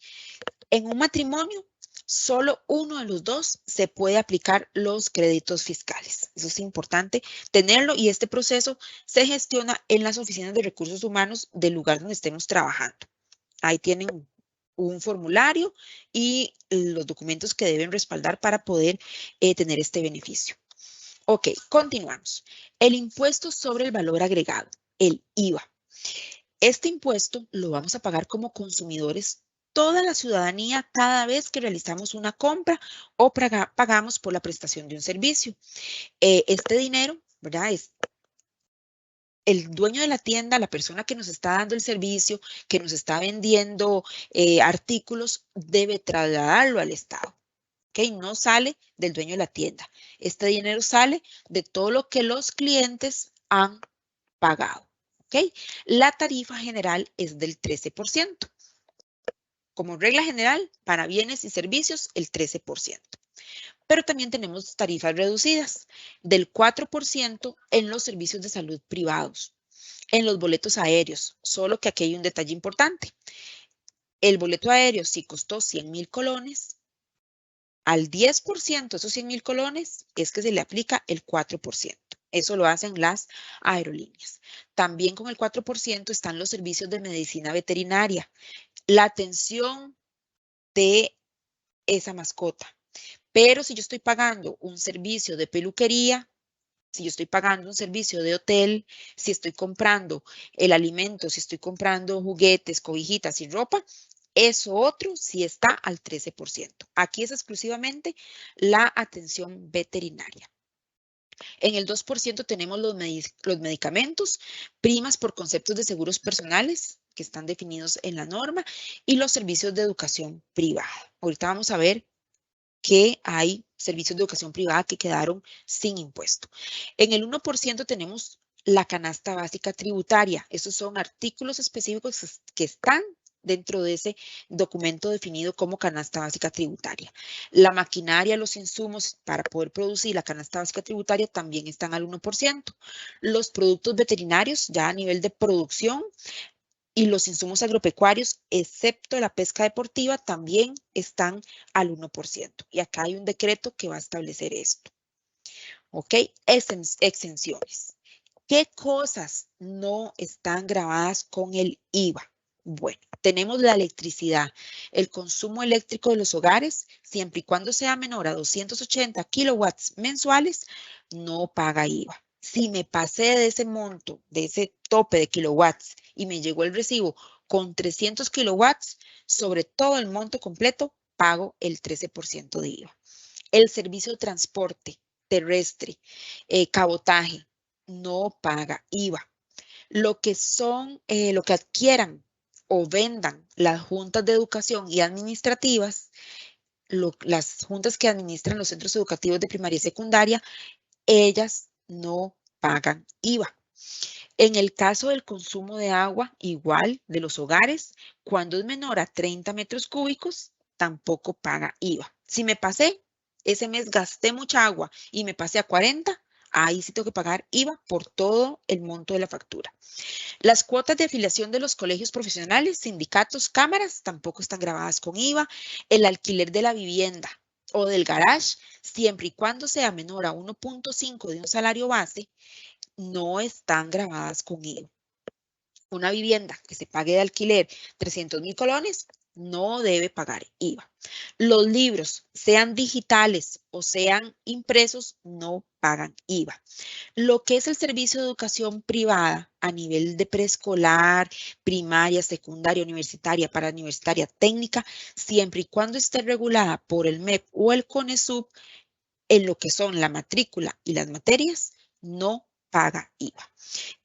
En un matrimonio, solo uno de los dos se puede aplicar los créditos fiscales. Eso es importante tenerlo y este proceso se gestiona en las oficinas de recursos humanos del lugar donde estemos trabajando. Ahí tienen un formulario y los documentos que deben respaldar para poder tener este beneficio. Ok, continuamos. El impuesto sobre el valor agregado, el IVA. Este impuesto lo vamos a pagar como consumidores toda la ciudadanía cada vez que realizamos una compra o pagamos por la prestación de un servicio. Este dinero, ¿verdad? Es el dueño de la tienda, la persona que nos está dando el servicio, que nos está vendiendo artículos, debe trasladarlo al Estado. ¿Okay? No sale del dueño de la tienda. Este dinero sale de todo lo que los clientes han pagado. ¿Okay? La tarifa general es del 13%. Como regla general, para bienes y servicios, el 13%. Pero también tenemos tarifas reducidas del 4% en los servicios de salud privados, en los boletos aéreos, solo que aquí hay un detalle importante. El boleto aéreo, si costó 100,000 colones, al 10% de esos 100,000 colones es que se le aplica el 4%. Eso lo hacen las aerolíneas. También con el 4% están los servicios de medicina veterinaria, la atención de esa mascota. Pero si yo estoy pagando un servicio de peluquería, si yo estoy pagando un servicio de hotel, si estoy comprando el alimento, si estoy comprando juguetes, cobijitas y ropa, eso otro sí está al 13%. Aquí es exclusivamente la atención veterinaria. En el 2% tenemos los medicamentos, primas por conceptos de seguros personales que están definidos en la norma y los servicios de educación privada. Ahorita vamos a ver que hay servicios de educación privada que quedaron sin impuesto. En el 1% tenemos la canasta básica tributaria. Esos son artículos específicos que están dentro de ese documento definido como canasta básica tributaria. La maquinaria, los insumos para poder producir la canasta básica tributaria también están al 1%. Los productos veterinarios ya a nivel de producción y los insumos agropecuarios, excepto la pesca deportiva, también están al 1%. Y acá hay un decreto que va a establecer esto. ¿Ok? Exenciones. ¿Qué cosas no están grabadas con el IVA? Bueno, tenemos la electricidad, el consumo eléctrico de los hogares, siempre y cuando sea menor a 280 kilowatts mensuales, no paga IVA. Si me pasé de ese monto, de ese tope de kilowatts y me llegó el recibo con 300 kilowatts, sobre todo el monto completo, pago el 13% de IVA. El servicio de transporte terrestre, cabotaje, no paga IVA. Lo que adquieran o vendan las juntas de educación y administrativas, las juntas que administran los centros educativos de primaria y secundaria, ellas no pagan IVA. En el caso del consumo de agua, igual de los hogares, cuando es menor a 30 metros cúbicos, tampoco paga IVA. Si me pasé, ese mes gasté mucha agua y me pasé a 40, ahí sí tengo que pagar IVA por todo el monto de la factura. Las cuotas de afiliación de los colegios profesionales, sindicatos, cámaras, tampoco están grabadas con IVA. El alquiler de la vivienda o del garage, siempre y cuando sea menor a 1.5 de un salario base, no están grabadas con IVA. Una vivienda que se pague de alquiler 300,000 colones no debe pagar IVA. Los libros, sean digitales o sean impresos, no pagan IVA. Lo que es el servicio de educación privada a nivel de preescolar, primaria, secundaria, universitaria, parauniversitaria, técnica, siempre y cuando esté regulada por el MEP o el CONESUB, en lo que son la matrícula y las materias, no paga IVA.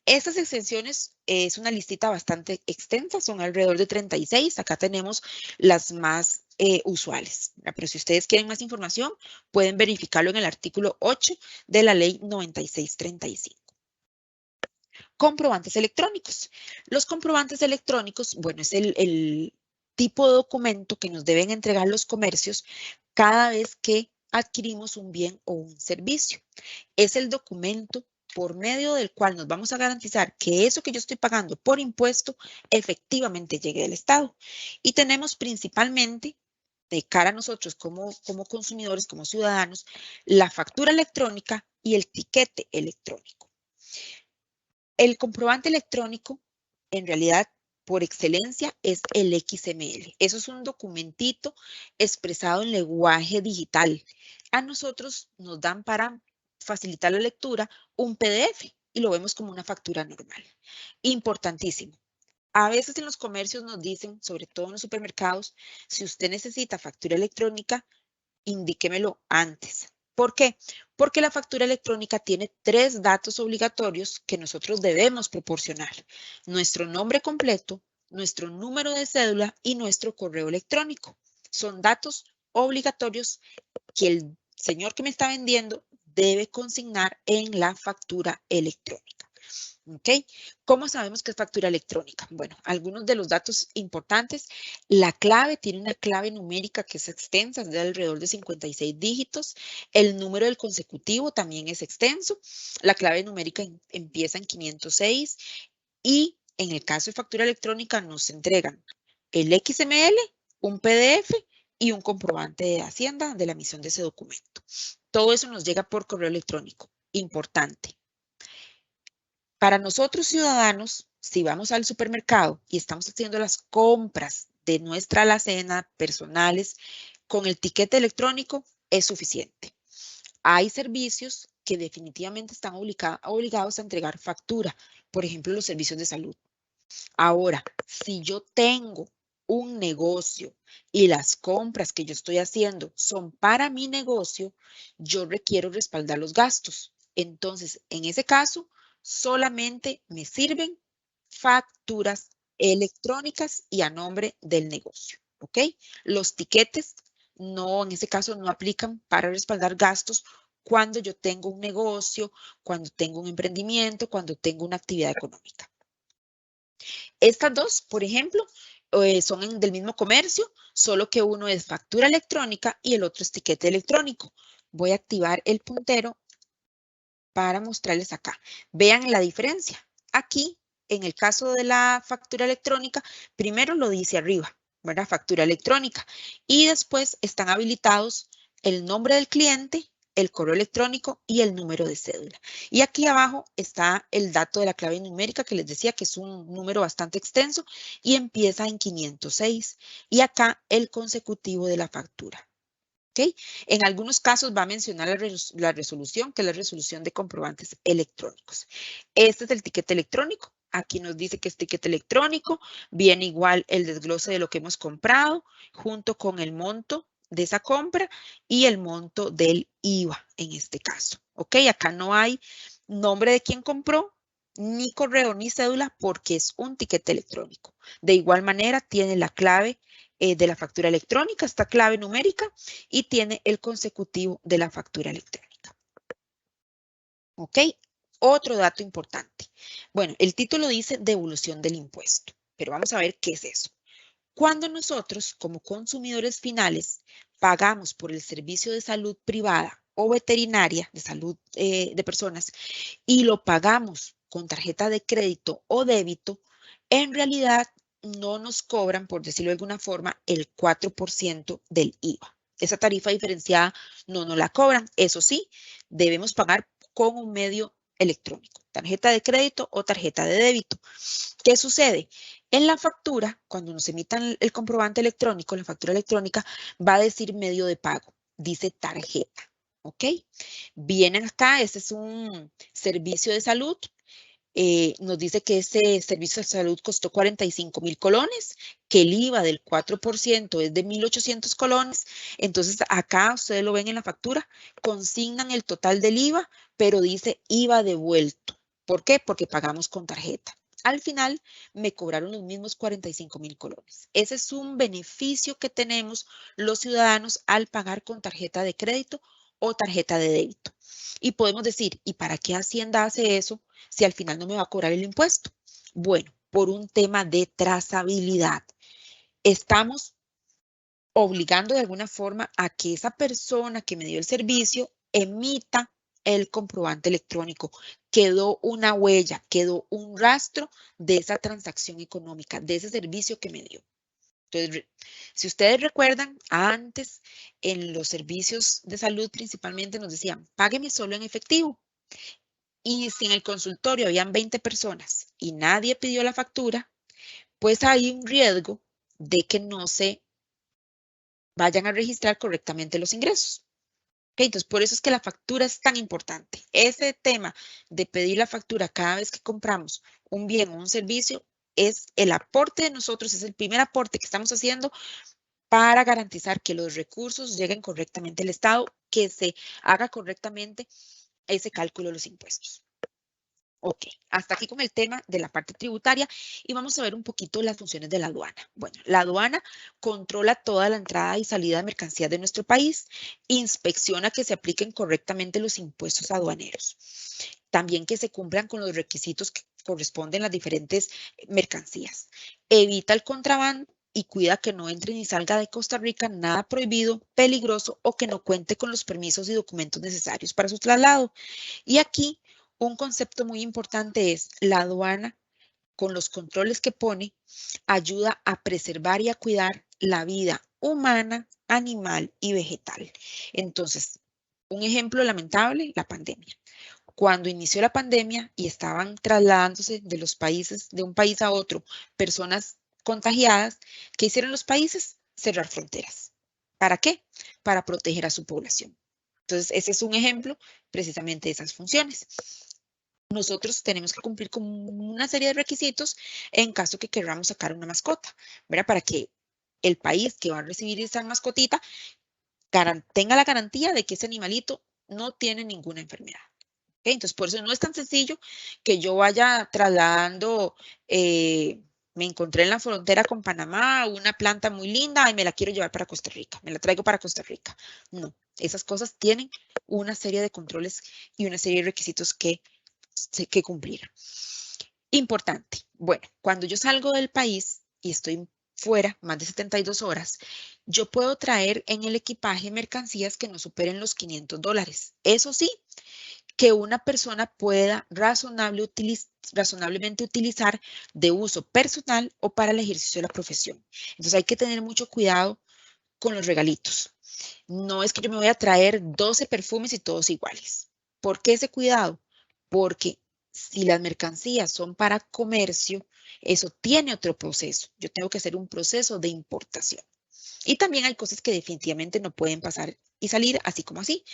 Estas exenciones es una listita bastante extensa, son alrededor de 36. Acá tenemos las más usuales. Pero si ustedes quieren más información, pueden verificarlo en el artículo 8 de la ley 9635. Comprobantes electrónicos. Los comprobantes electrónicos, bueno, es el tipo de documento que nos deben entregar los comercios cada vez que adquirimos un bien o un servicio. Es el documento por medio del cual nos vamos a garantizar que eso que yo estoy pagando por impuesto efectivamente llegue del Estado. Y tenemos principalmente, de cara a nosotros como consumidores, como ciudadanos, la factura electrónica y el tiquete electrónico. El comprobante electrónico, en realidad, por excelencia, es el XML. Eso es un documentito expresado en lenguaje digital. A nosotros nos dan para facilitar la lectura un PDF y lo vemos como una factura normal. Importantísimo. A veces en los comercios nos dicen, sobre todo en los supermercados, si usted necesita factura electrónica, indíquemelo antes. ¿Por qué? Porque la factura electrónica tiene 3 datos obligatorios que nosotros debemos proporcionar. Nuestro nombre completo, nuestro número de cédula y nuestro correo electrónico. Son datos obligatorios que el señor que me está vendiendo debe consignar en la factura electrónica. ¿Ok? ¿Cómo sabemos que es factura electrónica? Bueno, algunos de los datos importantes. La clave tiene una clave numérica que es extensa, es de alrededor de 56 dígitos. El número del consecutivo también es extenso. La clave numérica empieza en 506 y en el caso de factura electrónica nos entregan el XML, un PDF y un comprobante de Hacienda de la emisión de ese documento. Todo eso nos llega por correo electrónico. Importante. Para nosotros ciudadanos, si vamos al supermercado y estamos haciendo las compras de nuestra alacena personales con el tiquete electrónico, es suficiente. Hay servicios que definitivamente están obligados a entregar factura, por ejemplo, los servicios de salud. Ahora, si yo tengo un negocio y las compras que yo estoy haciendo son para mi negocio, yo requiero respaldar los gastos. Entonces, en ese caso, solamente me sirven facturas electrónicas y a nombre del negocio, ¿ok? Los tiquetes no, en ese caso no aplican para respaldar gastos cuando yo tengo un negocio, cuando tengo un emprendimiento, cuando tengo una actividad económica. Estas dos, por ejemplo, son del mismo comercio, solo que uno es factura electrónica y el otro es tiquete electrónico. Voy a activar el puntero para mostrarles acá. Vean la diferencia. Aquí, en el caso de la factura electrónica, primero lo dice arriba, ¿verdad? Factura electrónica. Y después están habilitados el nombre del cliente, el correo electrónico y el número de cédula. Y aquí abajo está el dato de la clave numérica que les decía que es un número bastante extenso y empieza en 506. Y acá el consecutivo de la factura. ¿Okay? En algunos casos va a mencionar la resolución, que es la resolución de comprobantes electrónicos. Este es el tiquete electrónico. Aquí nos dice que es tiquete electrónico. Viene igual el desglose de lo que hemos comprado, junto con el monto de esa compra y el monto del IVA en este caso. ¿Ok? Acá no hay nombre de quien compró, ni correo, ni cédula, porque es un tiquete electrónico. De igual manera, tiene la clave de la factura electrónica, esta clave numérica, y tiene el consecutivo de la factura electrónica. ¿Ok? Otro dato importante. Bueno, el título dice devolución del impuesto, pero vamos a ver qué es eso. Cuando nosotros, como consumidores finales, pagamos por el servicio de salud privada o veterinaria, de salud de personas, y lo pagamos con tarjeta de crédito o débito, en realidad no nos cobran, por decirlo de alguna forma, el 4% del IVA. Esa tarifa diferenciada no nos la cobran. Eso sí, debemos pagar con un medio electrónico, tarjeta de crédito o tarjeta de débito. ¿Qué sucede? En la factura, cuando nos emitan el comprobante electrónico, la factura electrónica va a decir medio de pago, dice tarjeta. ¿Ok? Vienen acá, este es un servicio de salud. nos dice que ese servicio de salud costó 45.000 colones, que el IVA del 4% es de 1.800 colones. Entonces, acá ustedes lo ven en la factura, consignan el total del IVA, pero dice IVA devuelto. ¿Por qué? Porque pagamos con tarjeta. Al final, me cobraron los mismos 45.000 colones. Ese es un beneficio que tenemos los ciudadanos al pagar con tarjeta de crédito o tarjeta de débito. Y podemos decir, ¿y para qué Hacienda hace eso si al final no me va a cobrar el impuesto? Bueno, por un tema de trazabilidad. Estamos obligando de alguna forma a que esa persona que me dio el servicio emita el comprobante electrónico. Quedó una huella, quedó un rastro de esa transacción económica, de ese servicio que me dio. Entonces, si ustedes recuerdan, antes en los servicios de salud principalmente nos decían, págueme solo en efectivo. Y si en el consultorio habían 20 personas y nadie pidió la factura, pues hay un riesgo de que no se vayan a registrar correctamente los ingresos. Okay, entonces, por eso es que la factura es tan importante. Ese tema de pedir la factura cada vez que compramos un bien o un servicio es el aporte de nosotros, es el primer aporte que estamos haciendo para garantizar que los recursos lleguen correctamente al Estado, que se haga correctamente ese cálculo de los impuestos. Ok, hasta aquí con el tema de la parte tributaria y vamos a ver un poquito las funciones de la aduana. Bueno, la aduana controla toda la entrada y salida de mercancías de nuestro país, inspecciona que se apliquen correctamente los impuestos aduaneros, también que se cumplan con los requisitos que corresponden a las diferentes mercancías, evita el contrabando y cuida que no entre ni salga de Costa Rica nada prohibido, peligroso o que no cuente con los permisos y documentos necesarios para su traslado. Y aquí un concepto muy importante es la aduana, con los controles que pone, ayuda a preservar y a cuidar la vida humana, animal y vegetal. Entonces, un ejemplo lamentable, la pandemia. Cuando inició la pandemia y estaban trasladándose de los países, de un país a otro, personas contagiadas, ¿qué hicieron los países? Cerrar fronteras. ¿Para qué? Para proteger a su población. Entonces, ese es un ejemplo precisamente de esas funciones. Nosotros tenemos que cumplir con una serie de requisitos en caso que queramos sacar una mascota, ¿verdad? Para que el país que va a recibir esa mascotita tenga la garantía de que ese animalito no tiene ninguna enfermedad. ¿Okay? Entonces, por eso no es tan sencillo que yo vaya trasladando, me encontré en la frontera con Panamá una planta muy linda y me la quiero llevar para Costa Rica, me la traigo para Costa Rica. No, esas cosas tienen una serie de controles y una serie de requisitos que cumplir. Importante. Bueno, cuando yo salgo del país y estoy fuera más de 72 horas, yo puedo traer en el equipaje mercancías que no superen los $500. Eso sí, que una persona pueda razonablemente utilizar de uso personal o para el ejercicio de la profesión. Entonces hay que tener mucho cuidado con los regalitos. No es que yo me voy a traer 12 perfumes y todos iguales. ¿Por qué ese cuidado? Porque si las mercancías son para comercio, eso tiene otro proceso. Yo tengo que hacer un proceso de importación. Y también hay cosas que definitivamente no pueden pasar y salir así como así.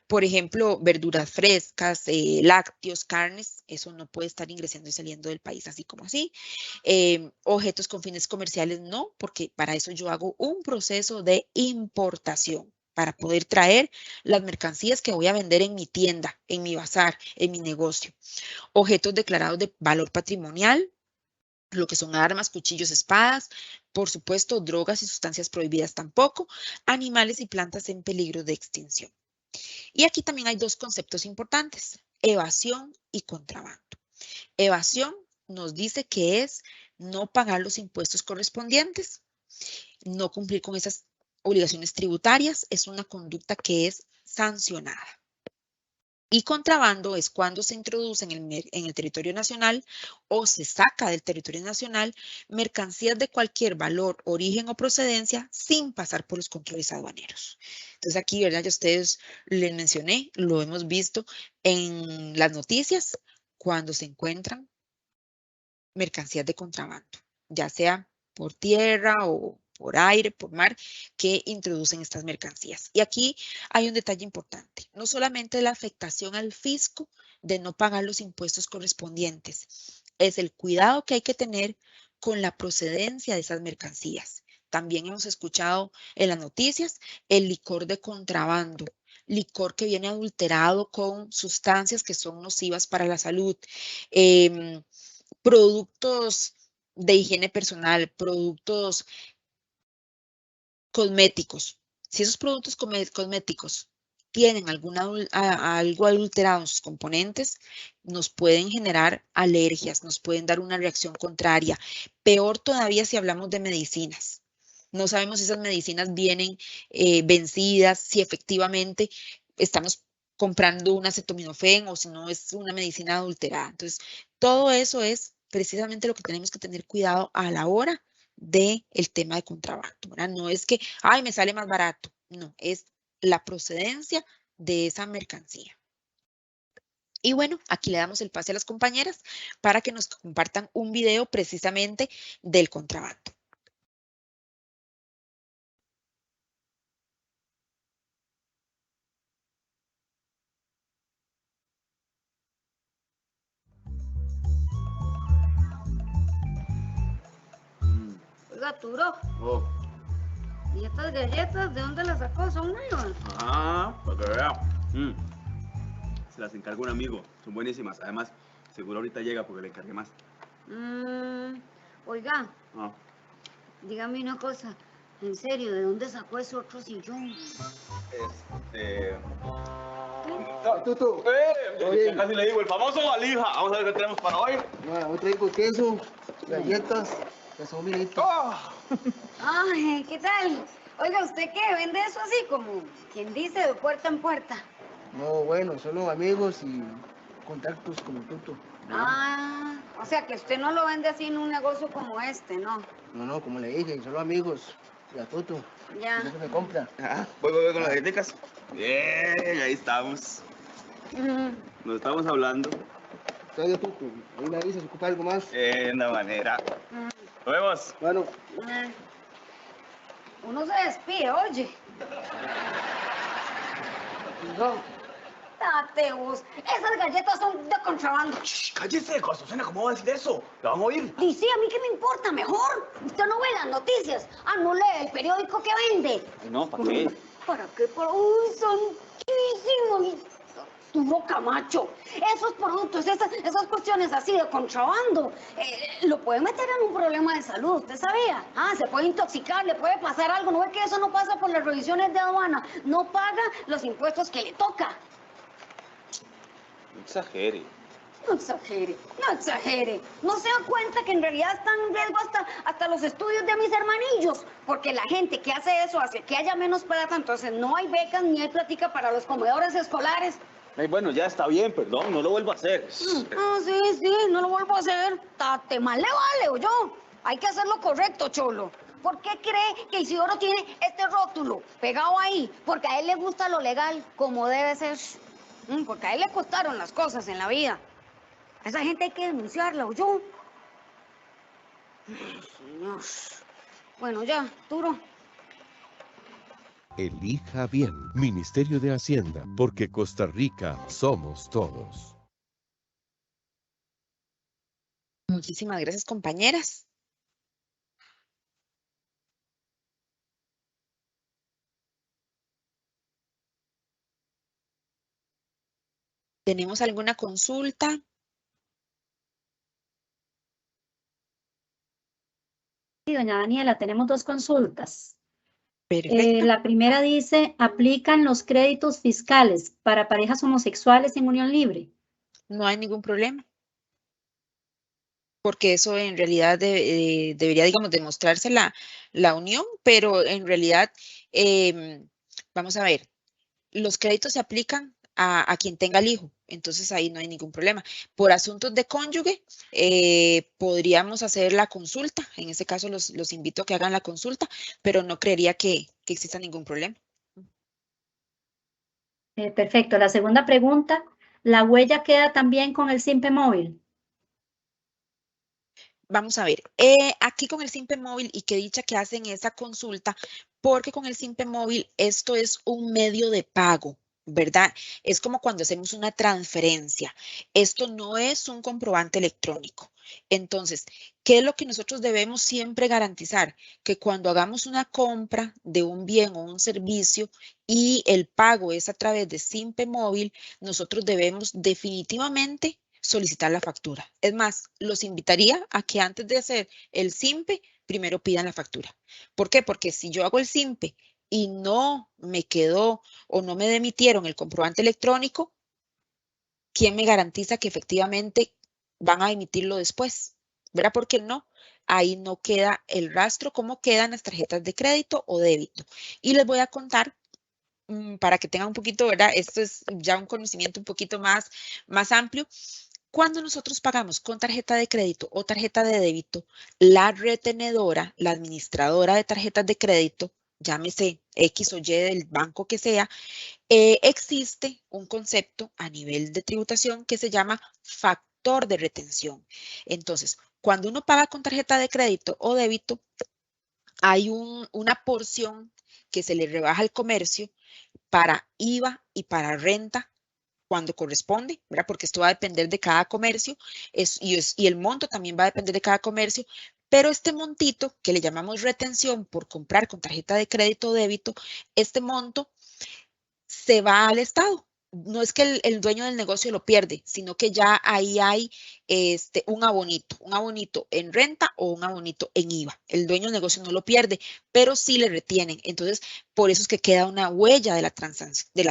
Por ejemplo, verduras frescas, lácteos, carnes, eso no puede estar ingresando y saliendo del país así como así. Objetos con fines comerciales no, porque para eso yo hago un proceso de importación para poder traer las mercancías que voy a vender en mi tienda, en mi bazar, en mi negocio. Objetos declarados de valor patrimonial, lo que son armas, cuchillos, espadas, por supuesto, drogas y sustancias prohibidas tampoco, animales y plantas en peligro de extinción. Y aquí también hay dos conceptos importantes, evasión y contrabando. Evasión nos dice que es no pagar los impuestos correspondientes, no cumplir con esas obligaciones tributarias, es una conducta que es sancionada. Y contrabando es cuando se introduce en el territorio nacional o se saca del territorio nacional mercancías de cualquier valor, origen o procedencia sin pasar por los controles aduaneros. Entonces aquí, ¿verdad? Ya ustedes les mencioné, lo hemos visto en las noticias cuando se encuentran mercancías de contrabando, ya sea por tierra o por aire, por mar, que introducen estas mercancías. Y aquí hay un detalle importante, no solamente la afectación al fisco de no pagar los impuestos correspondientes. Es el cuidado que hay que tener con la procedencia de esas mercancías. También hemos escuchado en las noticias el licor de contrabando, licor que viene adulterado con sustancias que son nocivas para la salud, productos de higiene personal, productos cosméticos. Si esos productos cosméticos tienen algo adulterado en sus componentes, nos pueden generar alergias, nos pueden dar una reacción contraria. Peor todavía si hablamos de medicinas. No sabemos si esas medicinas vienen vencidas, si efectivamente estamos comprando un acetaminofén o si no es una medicina adulterada. Entonces, todo eso es precisamente lo que tenemos que tener cuidado a la hora del tema de contrabando, ¿verdad? No es que, ay, me sale más barato. No, es la procedencia de esa mercancía. Y bueno, aquí le damos el pase a las compañeras para que nos compartan un video precisamente del contrabando. Oiga, Arturo, Oh. ¿y estas galletas de dónde las sacó? ¿Son nuevas? Ah, para que vea. Se las encargo a un amigo. Son buenísimas. Además, seguro ahorita llega porque le encargué más. Oiga, Ah. dígame una cosa. En serio, ¿de dónde sacó ese otro sillón? Tuto, Ya casi le digo, el famoso valija. Vamos a ver qué tenemos para hoy. hoy traigo queso, galletas, queso minito. Ay, ¿qué tal? Oiga, ¿usted qué? ¿Vende eso así como quien dice de puerta en puerta? No, bueno, solo amigos y contactos como Tuto. Ah, o sea que usted no lo vende así en un negocio como este, ¿no? No, como le dije, solo amigos. Y a Tuto. Ya. No se me compra. Ah, voy con las galletas. Bien, ahí estamos. Nos estamos hablando. Traigo Tuto. Ahí me avisa si ocupa algo más. En la manera. Nos vemos. Bueno, Uno se despide, oye. no. Date vos. Esas galletas son de contrabando. Cállese, Susana, ¿cómo va a decir eso? ¿La van a oír? Y sí, a mí qué me importa, mejor. Usted no ve las noticias. Ah, no lee el periódico que vende. No, ¿para qué? ¿Para qué? ¡Uy, santísimo! Arturo Camacho, esos productos, esas cuestiones así de contrabando, lo puede meter en un problema de salud, ¿usted sabía? Ah, se puede intoxicar, le puede pasar algo, ¿no ve que eso no pasa por las revisiones de aduana? No paga los impuestos que le toca. No exagere. No exagere, no exagere. ¿No se dan cuenta que en realidad están en riesgo hasta los estudios de mis hermanillos? Porque la gente que hace eso hace que haya menos plata, entonces no hay becas ni hay plática para los comedores escolares. Ay, bueno, ya está bien, perdón, no lo vuelvo a hacer. Ah, sí, no lo vuelvo a hacer. Tate mal le vale, ¿o yo? Hay que hacer lo correcto, cholo. ¿Por qué cree que Isidoro tiene este rótulo pegado ahí? Porque a él le gusta lo legal, como debe ser. Porque a él le costaron las cosas en la vida. A esa gente hay que denunciarla, ¿o yo? Ay, señor. Bueno, ya, Arturo. Elija bien. Ministerio de Hacienda, porque Costa Rica somos todos. Muchísimas gracias, compañeras. ¿Tenemos alguna consulta? Sí, doña Daniela, tenemos dos consultas. Perfecto. La primera dice, ¿aplican los créditos fiscales para parejas homosexuales en unión libre? No hay ningún problema. Porque eso en realidad debería, digamos, demostrarse la unión, pero en realidad, vamos a ver, los créditos se aplican a quien tenga el hijo, entonces ahí no hay ningún problema. Por asuntos de cónyuge, podríamos hacer la consulta, en ese caso los invito a que hagan la consulta, pero no creería que exista ningún problema. Perfecto. La segunda pregunta, ¿la huella queda también con el SIMPE móvil? Vamos a ver, aquí con el SIMPE móvil, y qué dicha que hacen esa consulta, porque con el SIMPE móvil esto es un medio de pago. ¿verdad? Es como cuando hacemos una transferencia. Esto no es un comprobante electrónico. Entonces, ¿qué es lo que nosotros debemos siempre garantizar? Que cuando hagamos una compra de un bien o un servicio y el pago es a través de Simpe Móvil, nosotros debemos definitivamente solicitar la factura. Es más, los invitaría a que antes de hacer el Simpe, primero pidan la factura. ¿Por qué? Porque si yo hago el Simpe y no me quedó o no me emitieron el comprobante electrónico, ¿quién me garantiza que efectivamente van a emitirlo después? ¿Verdad? Porque no, ahí no queda el rastro como quedan las tarjetas de crédito o débito. Y les voy a contar para que tengan un poquito, ¿verdad? Esto es ya un conocimiento un poquito más amplio. Cuando nosotros pagamos con tarjeta de crédito o tarjeta de débito, la retenedora, la administradora de tarjetas de crédito, llámese X o Y del banco que sea, existe un concepto a nivel de tributación que se llama factor de retención. Entonces, cuando uno paga con tarjeta de crédito o débito, hay una porción que se le rebaja al comercio para IVA y para renta cuando corresponde, ¿verdad? Porque esto va a depender de cada comercio y el monto también va a depender de cada comercio, pero este montito que le llamamos retención por comprar con tarjeta de crédito o débito, este monto se va al Estado. No es que el dueño del negocio lo pierde, sino que ya ahí hay un abonito en renta o un abonito en IVA. El dueño del negocio no lo pierde, pero sí le retienen. Entonces, por eso es que queda una huella de la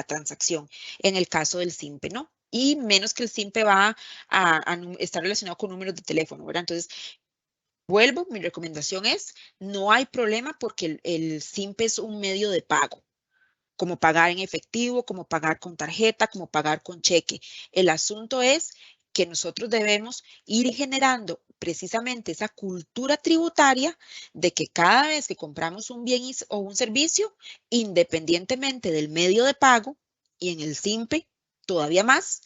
transacción en el caso del Simpe, ¿no? Y menos que el Simpe va a estar relacionado con números de teléfono, ¿verdad? Entonces, vuelvo, mi recomendación es, no hay problema porque el Simpe es un medio de pago, como pagar en efectivo, como pagar con tarjeta, como pagar con cheque. El asunto es que nosotros debemos ir generando precisamente esa cultura tributaria de que cada vez que compramos un bien o un servicio, independientemente del medio de pago, y en el Simpe todavía más,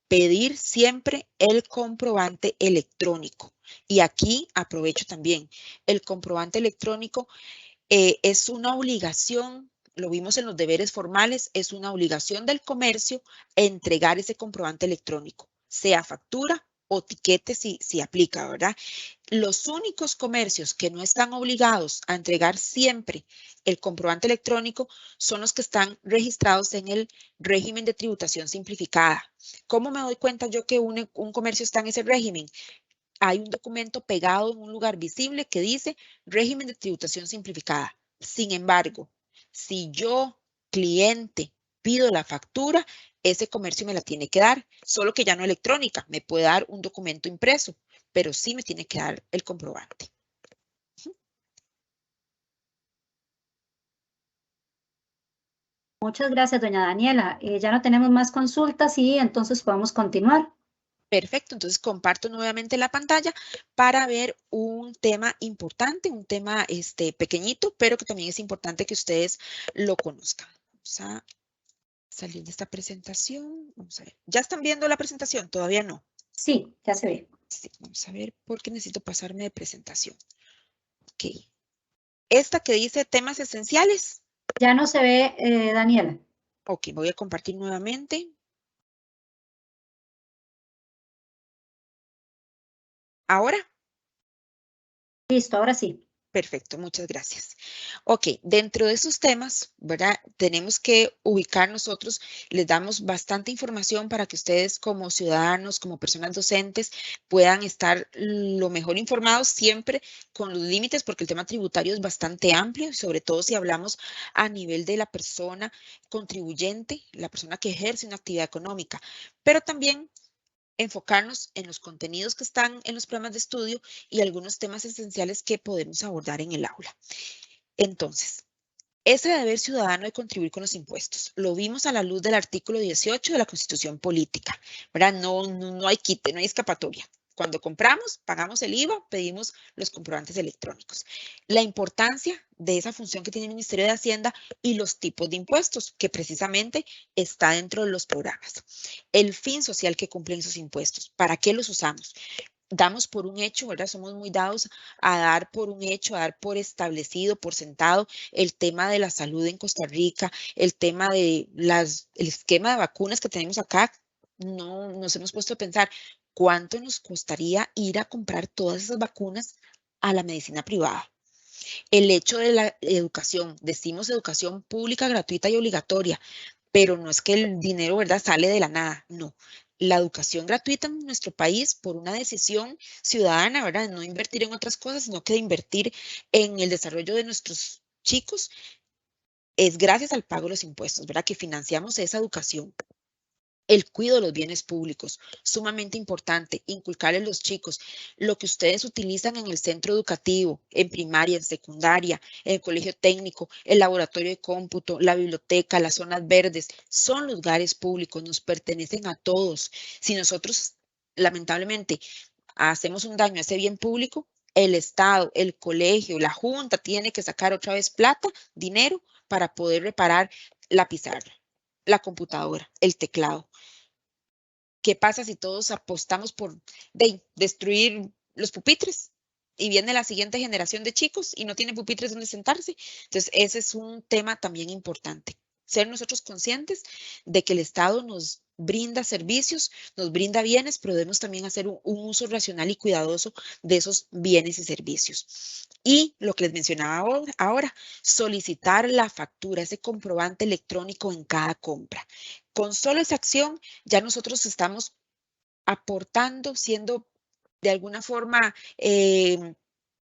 pedir siempre el comprobante electrónico. Y aquí aprovecho también, el comprobante electrónico es una obligación, lo vimos en los deberes formales, es una obligación del comercio entregar ese comprobante electrónico, sea factura o tiquete si aplica, ¿verdad? Los únicos comercios que no están obligados a entregar siempre el comprobante electrónico son los que están registrados en el régimen de tributación simplificada. ¿Cómo me doy cuenta yo que un comercio está en ese régimen? Hay un documento pegado en un lugar visible que dice régimen de tributación simplificada. Sin embargo, si yo, cliente, pido la factura, ese comercio me la tiene que dar, solo que ya no electrónica, me puede dar un documento impreso, pero sí me tiene que dar el comprobante. Muchas gracias, doña Daniela. Ya no tenemos más consultas y entonces podemos continuar. Perfecto, entonces comparto nuevamente la pantalla para ver un tema importante, un tema pequeñito, pero que también es importante que ustedes lo conozcan. Vamos a salir de esta presentación. Vamos a ver. ¿Ya están viendo la presentación? Todavía no. Sí, ya se ve. Sí, vamos a ver porque necesito pasarme de presentación. Ok. Esta que dice temas esenciales. Ya no se ve, Daniela. Ok, voy a compartir nuevamente. ¿Ahora? Listo, ahora sí. Perfecto, muchas gracias. Ok, dentro de esos temas, ¿verdad? Tenemos que ubicar nosotros, les damos bastante información para que ustedes como ciudadanos, como personas docentes, puedan estar lo mejor informados siempre con los límites, porque el tema tributario es bastante amplio, y sobre todo si hablamos a nivel de la persona contribuyente, la persona que ejerce una actividad económica, pero también enfocarnos en los contenidos que están en los programas de estudio y algunos temas esenciales que podemos abordar en el aula. Entonces, ese deber ciudadano de contribuir con los impuestos, lo vimos a la luz del artículo 18 de la Constitución Política, ¿verdad? No hay quite, no hay escapatoria. Cuando compramos, pagamos el IVA, pedimos los comprobantes electrónicos. La importancia de esa función que tiene el Ministerio de Hacienda y los tipos de impuestos, que precisamente está dentro de los programas. El fin social que cumplen esos impuestos, ¿para qué los usamos? damos por un hecho, ¿verdad? Somos muy dados a dar por un hecho, a dar por establecido, por sentado el tema de la salud en Costa Rica, el tema de el esquema de vacunas que tenemos acá. No nos hemos puesto a pensar cuánto nos costaría ir a comprar todas esas vacunas a la medicina privada. El hecho de la educación, decimos educación pública, gratuita y obligatoria, pero no es que el dinero, ¿verdad?, sale de la nada, no. La educación gratuita en nuestro país por una decisión ciudadana, ¿verdad?, de no invertir en otras cosas, sino que de invertir en el desarrollo de nuestros chicos, es gracias al pago de los impuestos, ¿verdad?, que financiamos esa educación. El cuidado de los bienes públicos, sumamente importante, inculcarles a los chicos lo que ustedes utilizan en el centro educativo, en primaria, en secundaria, en el colegio técnico, el laboratorio de cómputo, la biblioteca, las zonas verdes, son lugares públicos, nos pertenecen a todos. Si nosotros, lamentablemente, hacemos un daño a ese bien público, el Estado, el colegio, la junta tiene que sacar otra vez plata, dinero, para poder reparar la pizarra, la computadora, el teclado. ¿Qué pasa si todos apostamos por destruir los pupitres? Y viene la siguiente generación de chicos y no tiene pupitres donde sentarse. Entonces, ese es un tema también importante. Ser nosotros conscientes de que el Estado nos brinda servicios, nos brinda bienes, pero debemos también hacer un uso racional y cuidadoso de esos bienes y servicios. Y lo que les mencionaba ahora, solicitar la factura, ese comprobante electrónico en cada compra. Con solo esa acción, ya nosotros estamos aportando, siendo de alguna forma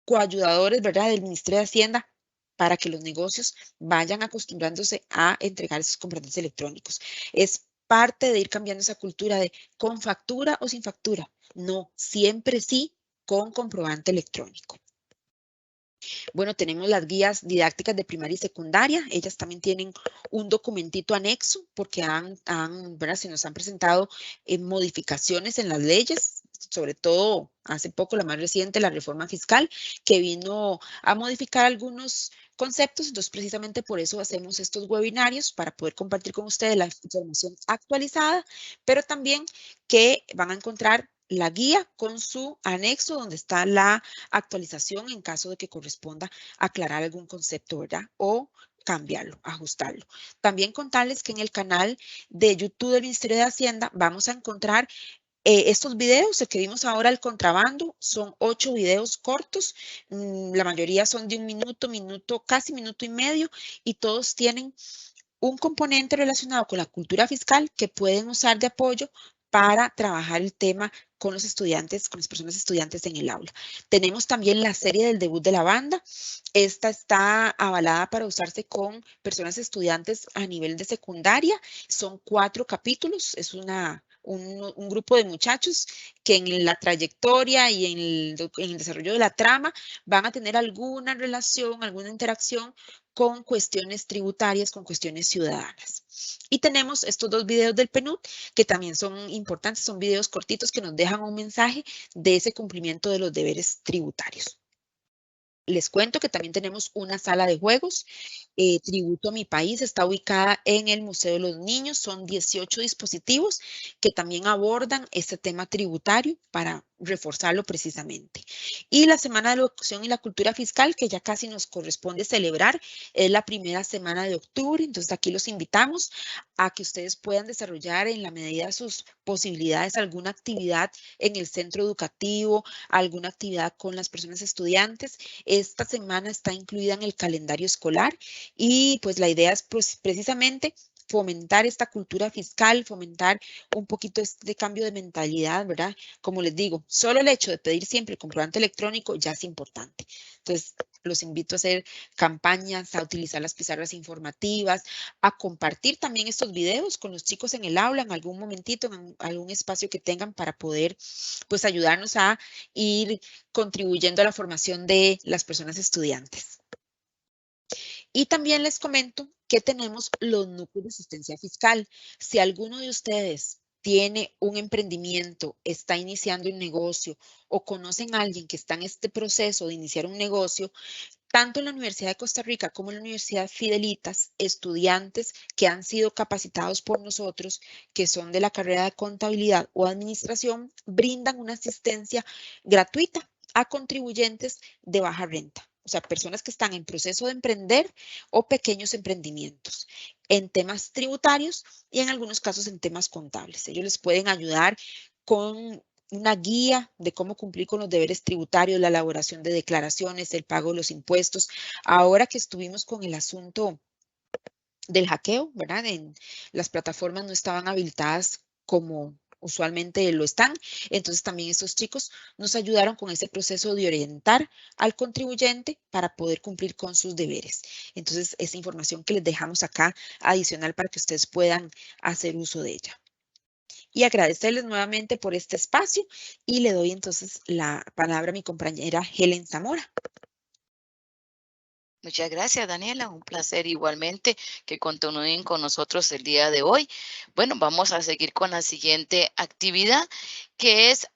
coayudadores, ¿verdad?, del Ministerio de Hacienda para que los negocios vayan acostumbrándose a entregar esos comprobantes electrónicos. Es parte de ir cambiando esa cultura de con factura o sin factura. No, siempre sí con comprobante electrónico. Bueno, tenemos las guías didácticas de primaria y secundaria. Ellas también tienen un documentito anexo porque ¿verdad?, se nos han presentado modificaciones en las leyes, sobre todo hace poco, la más reciente, la reforma fiscal, que vino a modificar algunos conceptos. Entonces, precisamente por eso hacemos estos webinarios, para poder compartir con ustedes la información actualizada, pero también que van a encontrar la guía con su anexo donde está la actualización en caso de que corresponda aclarar algún concepto, ¿verdad? O cambiarlo, ajustarlo. También contarles que en el canal de YouTube del Ministerio de Hacienda vamos a encontrar estos videos, el que vimos ahora, el contrabando, son 8 videos cortos, la mayoría son de 1 minuto, casi minuto y medio, y todos tienen un componente relacionado con la cultura fiscal que pueden usar de apoyo para trabajar el tema con los estudiantes, con las personas estudiantes en el aula. Tenemos también la serie del debut de la banda. Esta está avalada para usarse con personas estudiantes a nivel de secundaria. Son 4 capítulos, es un grupo de muchachos que en la trayectoria y en el desarrollo de la trama van a tener alguna relación, alguna interacción con cuestiones tributarias, con cuestiones ciudadanas. Y tenemos estos 2 videos del PNUD que también son importantes, son videos cortitos que nos dejan un mensaje de ese cumplimiento de los deberes tributarios. Les cuento que también tenemos una sala de juegos, Tributo a mi país, está ubicada en el Museo de los Niños, son 18 dispositivos que también abordan este tema tributario para reforzarlo precisamente. Y la Semana de la Educación y la Cultura Fiscal, que ya casi nos corresponde celebrar, es la primera semana de octubre, entonces aquí los invitamos a que ustedes puedan desarrollar en la medida de sus posibilidades alguna actividad en el centro educativo, alguna actividad con las personas estudiantes. Esta semana está incluida en el calendario escolar y pues la idea es pues, precisamente fomentar esta cultura fiscal, fomentar un poquito este cambio de mentalidad, ¿verdad? Como les digo, solo el hecho de pedir siempre el comprobante electrónico ya es importante. Entonces, los invito a hacer campañas, a utilizar las pizarras informativas, a compartir también estos videos con los chicos en el aula en algún momentito, en algún espacio que tengan para poder pues ayudarnos a ir contribuyendo a la formación de las personas estudiantes. Y también les comento que tenemos los núcleos de asistencia fiscal. Si alguno de ustedes tiene un emprendimiento, está iniciando un negocio o conocen a alguien que está en este proceso de iniciar un negocio, Tanto en la Universidad de Costa Rica como en la Universidad Fidelitas, estudiantes que han sido capacitados por nosotros, que son de la carrera de contabilidad o administración, brindan una asistencia gratuita a contribuyentes de baja renta. O sea, personas que están en proceso de emprender o pequeños emprendimientos en temas tributarios y en algunos casos en temas contables. Ellos les pueden ayudar con una guía de cómo cumplir con los deberes tributarios, la elaboración de declaraciones, el pago de los impuestos. Ahora que estuvimos con el asunto del hackeo, ¿verdad? Las plataformas no estaban habilitadas como usualmente lo están. Entonces también estos chicos nos ayudaron con ese proceso de orientar al contribuyente para poder cumplir con sus deberes. Entonces esa información que les dejamos acá adicional para que ustedes puedan hacer uso de ella. Y agradecerles nuevamente por este espacio y le doy entonces la palabra a mi compañera Helen Zamora. Muchas gracias, Daniela. Un placer igualmente que continúen con nosotros el día de hoy. Bueno, vamos a seguir con la siguiente actividad, que es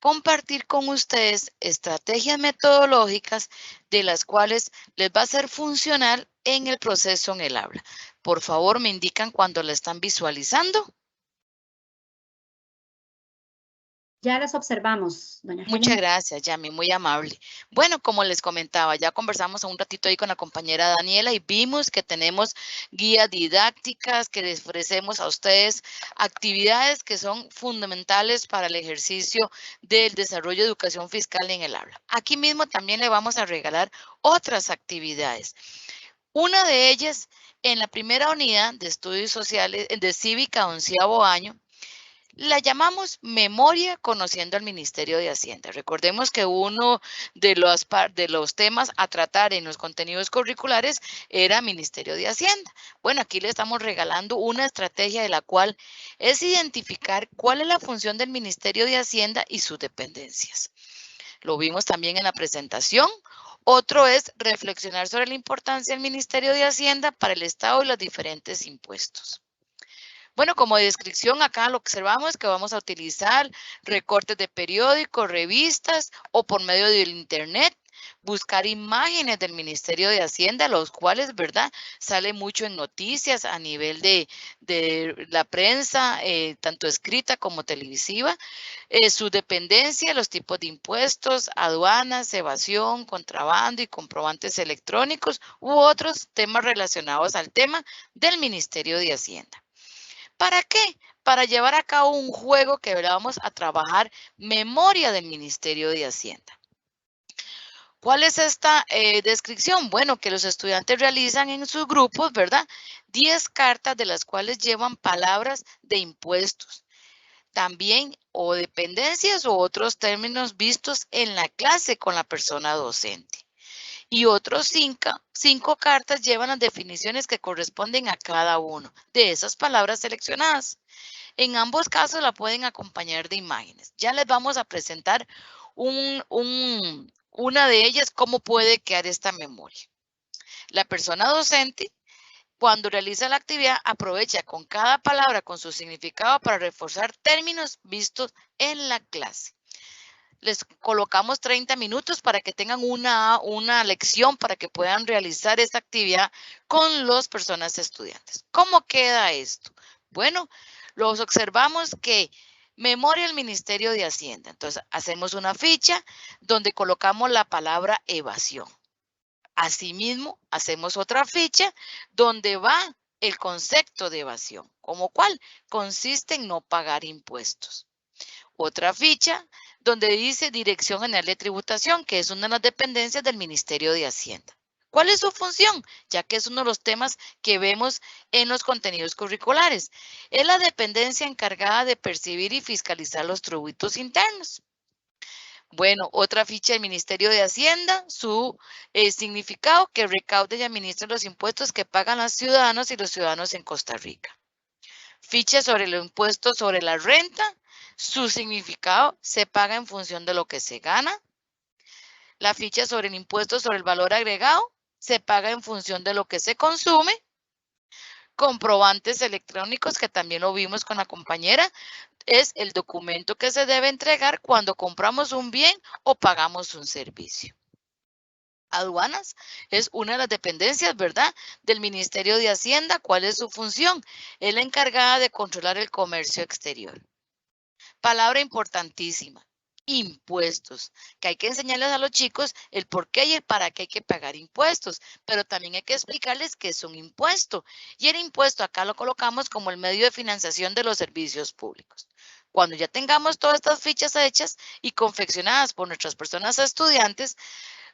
compartir con ustedes estrategias metodológicas de las cuales les va a ser funcional en el proceso en el aula. Por favor, me indican cuando la están visualizando. Ya las observamos, doña Helen. Muchas gracias, Yami, muy amable. Bueno, como les comentaba, ya conversamos un ratito ahí con la compañera Daniela y vimos que tenemos guías didácticas que les ofrecemos a ustedes actividades que son fundamentales para el ejercicio del desarrollo de educación fiscal en el aula. Aquí mismo también le vamos a regalar otras actividades. Una de ellas, en la primera unidad de estudios sociales de Cívica 11º año, la llamamos Memoria Conociendo al Ministerio de Hacienda. Recordemos que uno de los temas a tratar en los contenidos curriculares era Ministerio de Hacienda. Bueno, aquí le estamos regalando una estrategia de la cual es identificar cuál es la función del Ministerio de Hacienda y sus dependencias. Lo vimos también en la presentación. Otro es reflexionar sobre la importancia del Ministerio de Hacienda para el Estado y los diferentes impuestos. Bueno, como descripción acá lo que observamos es que vamos a utilizar recortes de periódicos, revistas o por medio del internet, buscar imágenes del Ministerio de Hacienda, los cuales, ¿verdad? Sale mucho en noticias a nivel de la prensa, tanto escrita como televisiva, su dependencia, los tipos de impuestos, aduanas, evasión, contrabando y comprobantes electrónicos u otros temas relacionados al tema del Ministerio de Hacienda. ¿Para qué? Para llevar a cabo un juego que vamos a trabajar memoria del Ministerio de Hacienda. ¿Cuál es esta descripción? Bueno, que los estudiantes realizan en sus grupos, ¿verdad? 10 cartas de las cuales llevan palabras de impuestos. También o dependencias o otros términos vistos en la clase con la persona docente. Y otros 5 cartas llevan las definiciones que corresponden a cada uno de esas palabras seleccionadas. En ambos casos la pueden acompañar de imágenes. Ya les vamos a presentar una de ellas, cómo puede quedar esta memoria. La persona docente, cuando realiza la actividad, aprovecha con cada palabra con su significado para reforzar términos vistos en la clase. Les colocamos 30 minutos para que tengan una lección para que puedan realizar esta actividad con las personas estudiantes. ¿Cómo queda esto? Bueno, los observamos que memoria del Ministerio de Hacienda. Entonces, hacemos una ficha donde colocamos la palabra evasión. Asimismo, hacemos otra ficha donde va el concepto de evasión, como cuál consiste en no pagar impuestos. Otra ficha donde dice Dirección General de Tributación, que es una de las dependencias del Ministerio de Hacienda. ¿Cuál es su función? Ya que es uno de los temas que vemos en los contenidos curriculares. Es la dependencia encargada de percibir y fiscalizar los tributos internos. Bueno, otra ficha del Ministerio de Hacienda, su significado, que recaude y administre los impuestos que pagan los ciudadanos y los ciudadanos en Costa Rica. Ficha sobre los impuestos sobre la renta. Su significado se paga en función de lo que se gana. La ficha sobre el impuesto sobre el valor agregado se paga en función de lo que se consume. Comprobantes electrónicos, que también lo vimos con la compañera, es el documento que se debe entregar cuando compramos un bien o pagamos un servicio. Aduanas es una de las dependencias, ¿verdad?, del Ministerio de Hacienda. ¿Cuál es su función? Es la encargada de controlar el comercio exterior. Palabra importantísima. Impuestos, que hay que enseñarles a los chicos el por qué y el para qué hay que pagar impuestos, pero también hay que explicarles qué es un impuesto. Y el impuesto acá lo colocamos como el medio de financiación de los servicios públicos. Cuando ya tengamos todas estas fichas hechas y confeccionadas por nuestras personas estudiantes,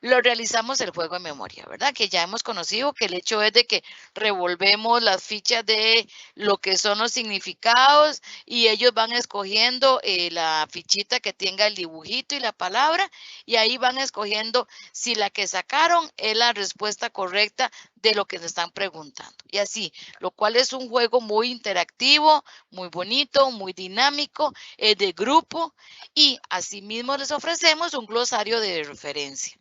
lo realizamos el juego de memoria, ¿verdad? Que ya hemos conocido que el hecho es de que revolvemos las fichas de lo que son los significados y ellos van escogiendo la fichita que tenga el dibujito y la palabra y ahí van escogiendo si la que sacaron es la respuesta correcta de lo que se están preguntando. Y así, lo cual es un juego muy interactivo, muy bonito, muy dinámico, de grupo y asimismo les ofrecemos un glosario de referencia.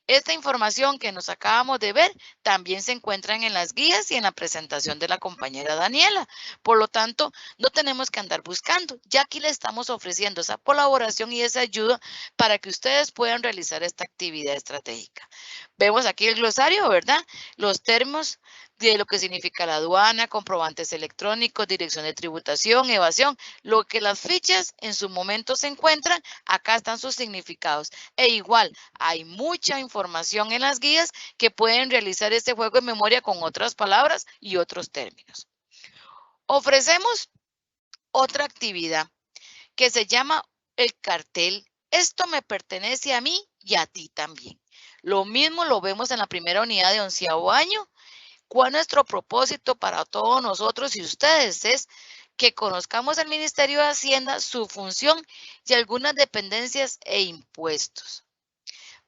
Esta información que nos acabamos de ver también se encuentran en las guías y en la presentación de la compañera Daniela. Por lo tanto, no tenemos que andar buscando. Ya aquí le estamos ofreciendo esa colaboración y esa ayuda para que ustedes puedan realizar esta actividad estratégica. Vemos aquí el glosario, ¿verdad? Los términos de lo que significa la aduana, comprobantes electrónicos, dirección de tributación, evasión, lo que las fichas en su momento se encuentran, acá están sus significados. E igual, hay mucha información en las guías que pueden realizar este juego de memoria con otras palabras y otros términos. Ofrecemos otra actividad que se llama el cartel. Esto me pertenece a mí y a ti también. Lo mismo lo vemos en la primera unidad de 11º año. ¿Cuál es nuestro propósito para todos nosotros y ustedes? Es que conozcamos el Ministerio de Hacienda, su función y algunas dependencias e impuestos.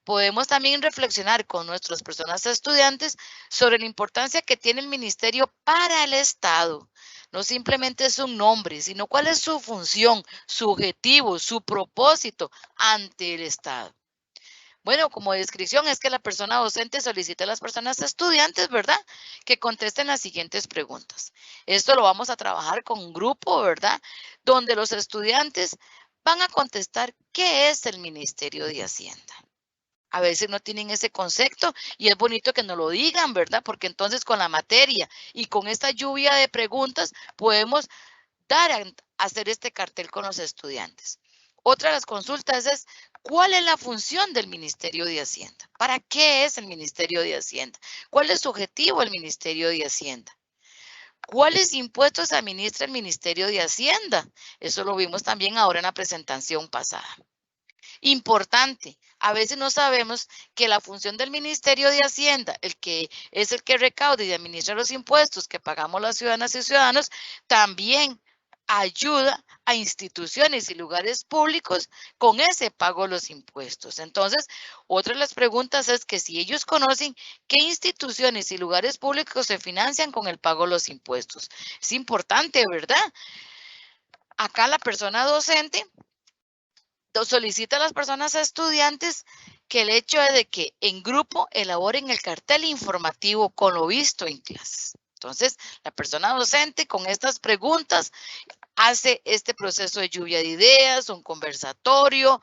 Podemos también reflexionar con nuestras personas estudiantes sobre la importancia que tiene el ministerio para el Estado. No simplemente es un nombre, sino cuál es su función, su objetivo, su propósito ante el Estado. Bueno, como descripción es que la persona docente solicita a las personas estudiantes, ¿verdad?, que contesten las siguientes preguntas. Esto lo vamos a trabajar con un grupo, ¿verdad?, donde los estudiantes van a contestar qué es el Ministerio de Hacienda. A veces no tienen ese concepto y es bonito que nos lo digan, ¿verdad? Porque entonces con la materia y con esta lluvia de preguntas podemos hacer este cartel con los estudiantes. Otra de las consultas es, ¿cuál es la función del Ministerio de Hacienda? ¿Para qué es el Ministerio de Hacienda? ¿Cuál es su objetivo el Ministerio de Hacienda? ¿Cuáles impuestos administra el Ministerio de Hacienda? Eso lo vimos también ahora en la presentación pasada. Importante, a veces no sabemos que la función del Ministerio de Hacienda, el que es el que recauda y administra los impuestos que pagamos las ciudadanas y ciudadanos, también ayuda a instituciones y lugares públicos con ese pago de los impuestos. Entonces, otra de las preguntas es que si ellos conocen qué instituciones y lugares públicos se financian con el pago de los impuestos. Es importante, ¿verdad? Acá la persona docente solicita a las personas estudiantes que el hecho de que en grupo elaboren el cartel informativo con lo visto en clases. Entonces, la persona docente con estas preguntas hace este proceso de lluvia de ideas, un conversatorio,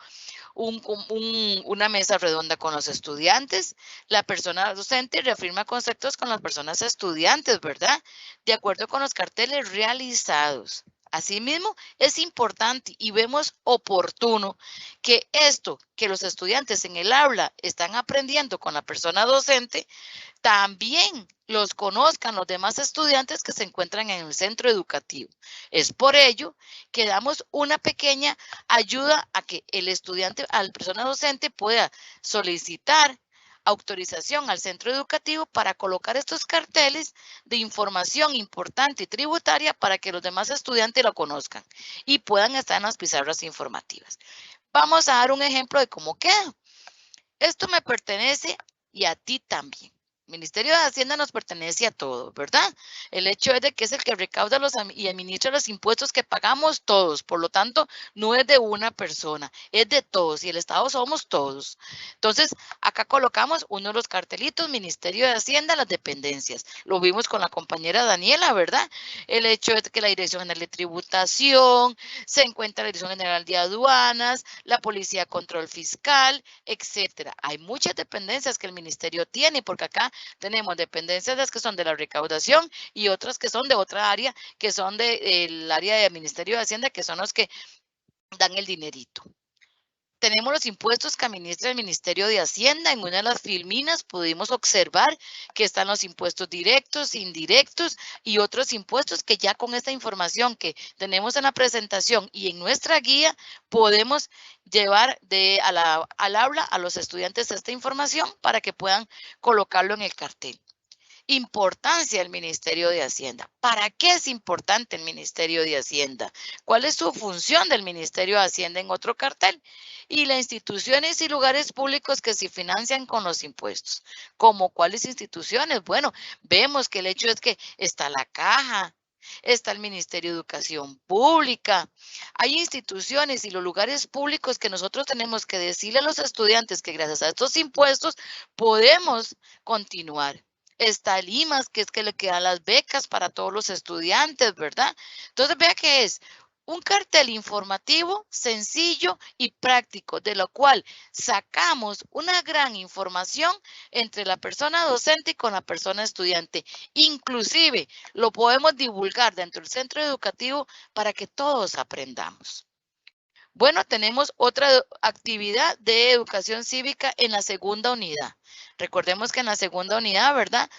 una mesa redonda con los estudiantes. La persona docente reafirma conceptos con las personas estudiantes, ¿verdad? De acuerdo con los carteles realizados. Asimismo, es importante y vemos oportuno que esto que los estudiantes en el aula están aprendiendo con la persona docente, también los conozcan los demás estudiantes que se encuentran en el centro educativo. Es por ello que damos una pequeña ayuda a que el estudiante, a la persona docente pueda solicitar autorización al centro educativo para colocar estos carteles de información importante y tributaria para que los demás estudiantes lo conozcan y puedan estar en las pizarras informativas. Vamos a dar un ejemplo de cómo queda. Esto me pertenece y a ti también. Ministerio de Hacienda nos pertenece a todos, ¿verdad? El hecho es de que es el que recauda y administra los impuestos que pagamos todos. Por lo tanto, no es de una persona, es de todos. Y el Estado somos todos. Entonces, acá colocamos uno de los cartelitos, Ministerio de Hacienda, las dependencias. Lo vimos con la compañera Daniela, ¿verdad? El hecho es que la Dirección General de Tributación, se encuentra la Dirección General de Aduanas, la Policía de Control Fiscal, etcétera. Hay muchas dependencias que el ministerio tiene, porque acá tenemos dependencias que son de la recaudación y otras que son de otra área, que son del área del Ministerio de Hacienda, que son los que dan el dinerito. Tenemos los impuestos que administra el Ministerio de Hacienda. En una de las filminas pudimos observar que están los impuestos directos, indirectos y otros impuestos que ya con esta información que tenemos en la presentación y en nuestra guía podemos llevar al aula a los estudiantes esta información para que puedan colocarlo en el cartel. Importancia del Ministerio de Hacienda. ¿Para qué es importante el Ministerio de Hacienda? ¿Cuál es su función del Ministerio de Hacienda en otro cartel? Y las instituciones y lugares públicos que se financian con los impuestos. ¿Cómo cuáles instituciones? Bueno, vemos que el hecho es que está la Caja, está el Ministerio de Educación Pública. Hay instituciones y los lugares públicos que nosotros tenemos que decirle a los estudiantes que gracias a estos impuestos podemos continuar. Está el IMAS, que es que le quedan las becas para todos los estudiantes, ¿verdad? Entonces, vea que es un cartel informativo, sencillo y práctico, de lo cual sacamos una gran información entre la persona docente y con la persona estudiante. Inclusive, lo podemos divulgar dentro del centro educativo para que todos aprendamos. Bueno, tenemos otra actividad de educación cívica en la segunda unidad. Recordemos que en la segunda unidad, ¿verdad?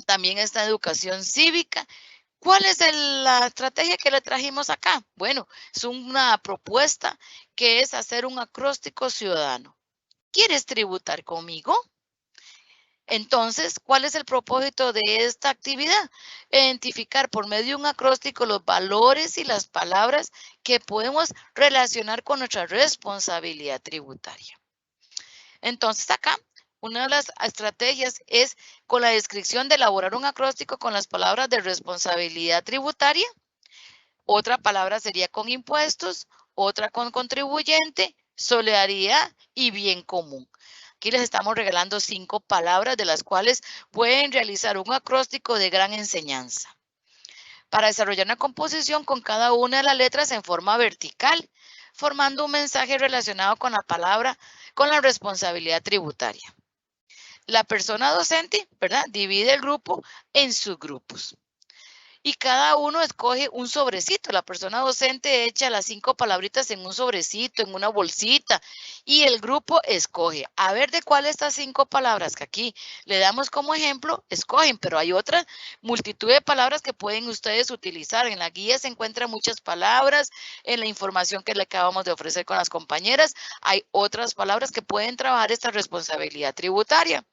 También está educación cívica. ¿Cuál es la estrategia que le trajimos acá? Bueno, es una propuesta que es hacer un acróstico ciudadano. ¿Quieres tributar conmigo? Entonces, ¿cuál es el propósito de esta actividad? Identificar por medio de un acróstico los valores y las palabras que podemos relacionar con nuestra responsabilidad tributaria. Entonces, acá, una de las estrategias es con la descripción de elaborar un acróstico con las palabras de responsabilidad tributaria. Otra palabra sería con impuestos, otra con contribuyente, solidaridad y bien común. Aquí les estamos regalando 5 palabras de las cuales pueden realizar un acróstico de gran enseñanza. Para desarrollar una composición con cada una de las letras en forma vertical, formando un mensaje relacionado con la palabra, con la responsabilidad tributaria. La persona docente, ¿verdad?, divide el grupo en subgrupos. Y cada uno escoge un sobrecito. La persona docente echa las 5 palabritas en un sobrecito, en una bolsita, y el grupo escoge. A ver de cuál de estas 5 palabras que aquí le damos como ejemplo, escogen, pero hay otra multitud de palabras que pueden ustedes utilizar. En la guía se encuentran muchas palabras, en la información que le acabamos de ofrecer con las compañeras, hay otras palabras que pueden trabajar esta responsabilidad tributaria.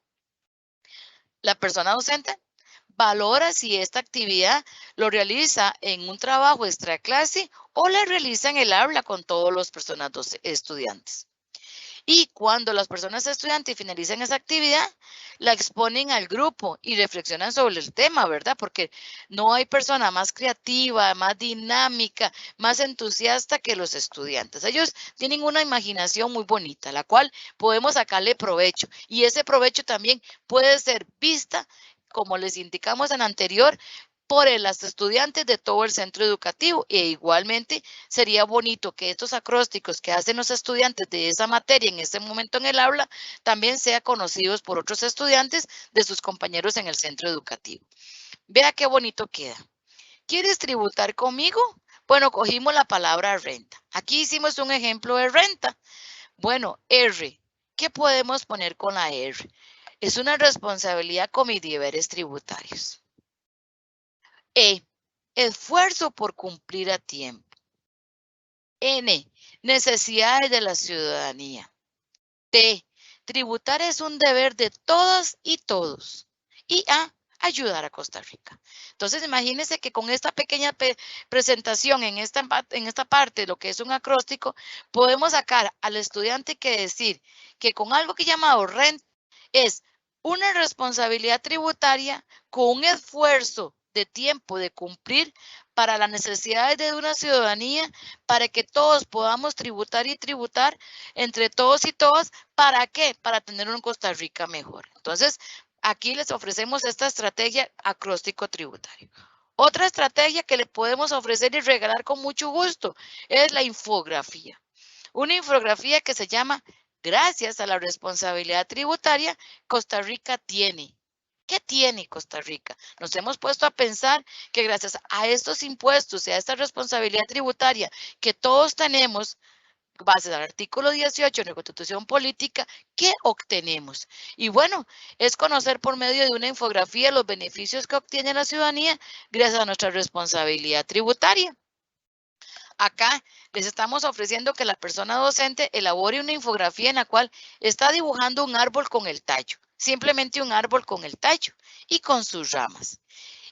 La persona docente valora si esta actividad lo realiza en un trabajo extra clase o la realiza en el aula con todas las personas estudiantes. Y cuando las personas estudiantes finalizan esa actividad, la exponen al grupo y reflexionan sobre el tema, ¿verdad? Porque no hay persona más creativa, más dinámica, más entusiasta que los estudiantes. Ellos tienen una imaginación muy bonita, la cual podemos sacarle provecho. Y ese provecho también puede ser vista, como les indicamos en anterior, por los estudiantes de todo el centro educativo. E igualmente sería bonito que estos acrósticos que hacen los estudiantes de esa materia en este momento en el aula también sean conocidos por otros estudiantes de sus compañeros en el centro educativo. Vea qué bonito queda. ¿Quieres tributar conmigo? Bueno, cogimos la palabra renta. Aquí hicimos un ejemplo de renta. Bueno, R. ¿Qué podemos poner con la R? Es una responsabilidad con mis deberes tributarios. E. Esfuerzo por cumplir a tiempo. N. Necesidades de la ciudadanía. T. Tributar es un deber de todas y todos. Y A. Ayudar a Costa Rica. Entonces, imagínense que con esta pequeña presentación en esta parte, lo que es un acróstico, podemos sacar al estudiante que decir que con algo que llamado renta es una responsabilidad tributaria con un esfuerzo de tiempo de cumplir para las necesidades de una ciudadanía, para que todos podamos tributar y tributar entre todos y todas. ¿Para qué? Para tener un Costa Rica mejor. Entonces, aquí les ofrecemos esta estrategia acróstico tributario. Otra estrategia que le podemos ofrecer y regalar con mucho gusto es la infografía. Una infografía que se llama Gracias a la responsabilidad tributaria, Costa Rica tiene. ¿Qué tiene Costa Rica? Nos hemos puesto a pensar que gracias a estos impuestos y a esta responsabilidad tributaria que todos tenemos, base al artículo 18 de la Constitución Política, ¿qué obtenemos? Y bueno, es conocer por medio de una infografía los beneficios que obtiene la ciudadanía gracias a nuestra responsabilidad tributaria. Acá les estamos ofreciendo que la persona docente elabore una infografía en la cual está dibujando un árbol con el tallo, simplemente un árbol con el tallo y con sus ramas.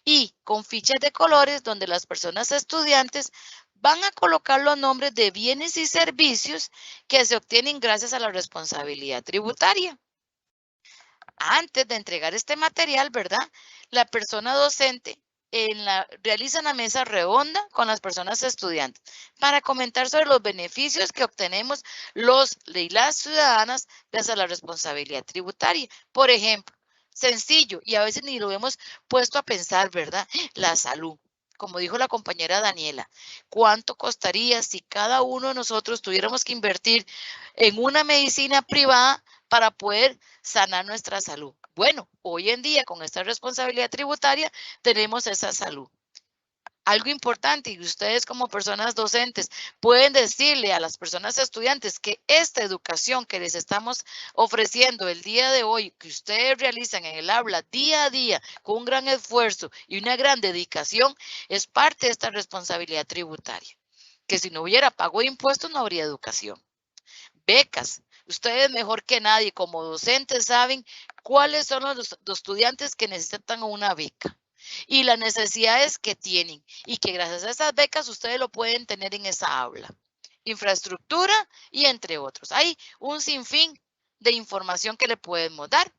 Y con fichas de colores donde las personas estudiantes van a colocar los nombres de bienes y servicios que se obtienen gracias a la responsabilidad tributaria. Antes de entregar este material, ¿verdad? La persona docente realiza una mesa redonda con las personas estudiantes para comentar sobre los beneficios que obtenemos los y las ciudadanas gracias a la responsabilidad tributaria. Por ejemplo, sencillo, y a veces ni lo hemos puesto a pensar, ¿verdad? La salud. Como dijo la compañera Daniela, ¿cuánto costaría si cada uno de nosotros tuviéramos que invertir en una medicina privada para poder sanar nuestra salud? Bueno, hoy en día con esta responsabilidad tributaria tenemos esa salud. Algo importante, y ustedes como personas docentes pueden decirle a las personas estudiantes que esta educación que les estamos ofreciendo el día de hoy, que ustedes realizan en el aula día a día con un gran esfuerzo y una gran dedicación, es parte de esta responsabilidad tributaria. Que si no hubiera pago de impuestos no habría educación. Becas. Ustedes mejor que nadie como docentes saben cuáles son los estudiantes que necesitan una beca y las necesidades que tienen y que gracias a esas becas ustedes lo pueden tener en esa aula. Infraestructura y entre otros. Hay un sinfín de información que le podemos dar.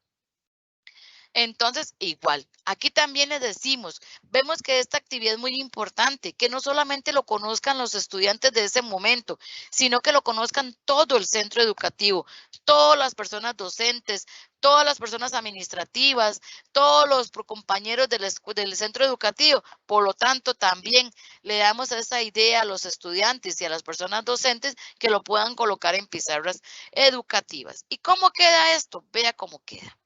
Entonces, igual, aquí también les decimos, vemos que esta actividad es muy importante, que no solamente lo conozcan los estudiantes de ese momento, sino que lo conozcan todo el centro educativo, todas las personas docentes, todas las personas administrativas, todos los compañeros del centro educativo. Por lo tanto, también le damos esa idea a los estudiantes y a las personas docentes que lo puedan colocar en pizarras educativas. ¿Y cómo queda esto? Vea cómo queda.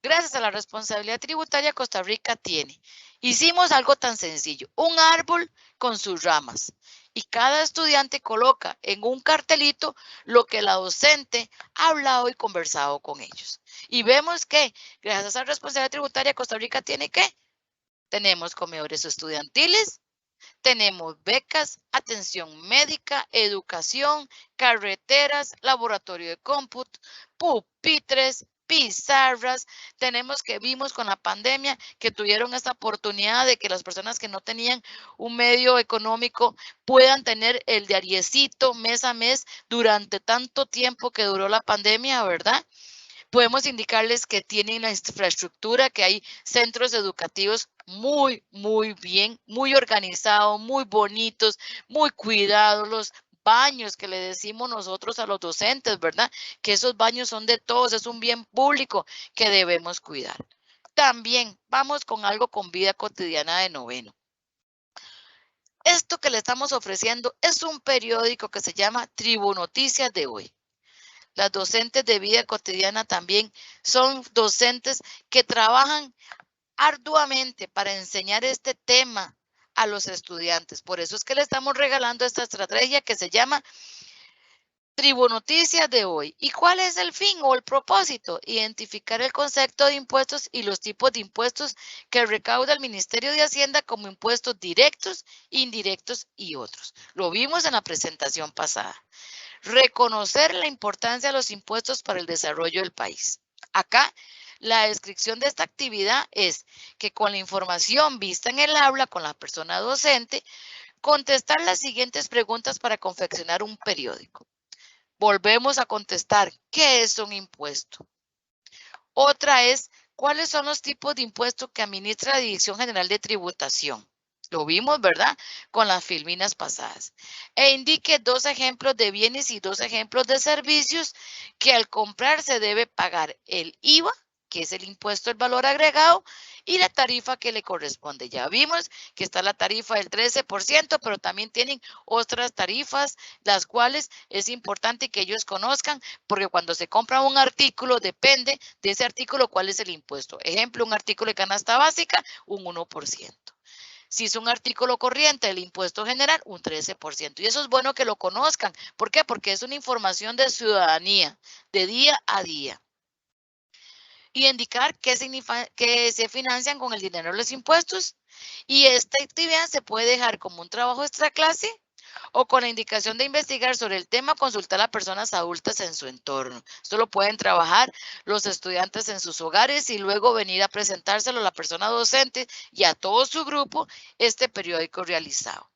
Gracias a la responsabilidad tributaria, Costa Rica tiene. Hicimos algo tan sencillo, un árbol con sus ramas. Y cada estudiante coloca en un cartelito lo que la docente ha hablado y conversado con ellos. Y vemos que, gracias a esa responsabilidad tributaria, Costa Rica tiene ¿qué? Tenemos comedores estudiantiles, tenemos becas, atención médica, educación, carreteras, laboratorio de cómputo, pupitres, pizarras. Tenemos que vimos con la pandemia que tuvieron esta oportunidad de que las personas que no tenían un medio económico puedan tener el diariecito mes a mes durante tanto tiempo que duró la pandemia, ¿verdad? Podemos indicarles que tienen la infraestructura, que hay centros educativos muy bien, muy organizados, muy bonitos, muy cuidados, los baños que le decimos nosotros a los docentes, ¿verdad? Que esos baños son de todos, es un bien público que debemos cuidar. También vamos con algo con vida cotidiana de noveno. Esto que le estamos ofreciendo es un periódico que se llama Tribunoticias de hoy. Las docentes de vida cotidiana también son docentes que trabajan arduamente para enseñar este tema a los estudiantes. Por eso es que le estamos regalando esta estrategia que se llama Tribunoticias de hoy. ¿Y cuál es el fin o el propósito? Identificar el concepto de impuestos y los tipos de impuestos que recauda el Ministerio de Hacienda como impuestos directos, indirectos y otros. Lo vimos en la presentación pasada. Reconocer la importancia de los impuestos para el desarrollo del país. Acá, la descripción de esta actividad es que con la información vista en el aula con la persona docente, contestar las siguientes preguntas para confeccionar un periódico. Volvemos a contestar, ¿qué es un impuesto? Otra es, ¿cuáles son los tipos de impuestos que administra la Dirección General de Tributación? Lo vimos, ¿verdad? Con las filminas pasadas. E indique 2 ejemplos de bienes y 2 ejemplos de servicios que al comprar se debe pagar el IVA, que es el impuesto al valor agregado, y la tarifa que le corresponde. Ya vimos que está la tarifa del 13%, pero también tienen otras tarifas, las cuales es importante que ellos conozcan, porque cuando se compra un artículo, depende de ese artículo cuál es el impuesto. Ejemplo, un artículo de canasta básica, un 1%. Si es un artículo corriente, el impuesto general, un 13%. Y eso es bueno que lo conozcan. ¿Por qué? Porque es una información de ciudadanía, de día a día. Y indicar qué significa que se financian con el dinero de los impuestos. Y esta actividad se puede dejar como un trabajo extra clase o con la indicación de investigar sobre el tema, consultar a personas adultas en su entorno. Esto lo pueden trabajar los estudiantes en sus hogares y luego venir a presentárselo a la persona docente y a todo su grupo este periódico realizado.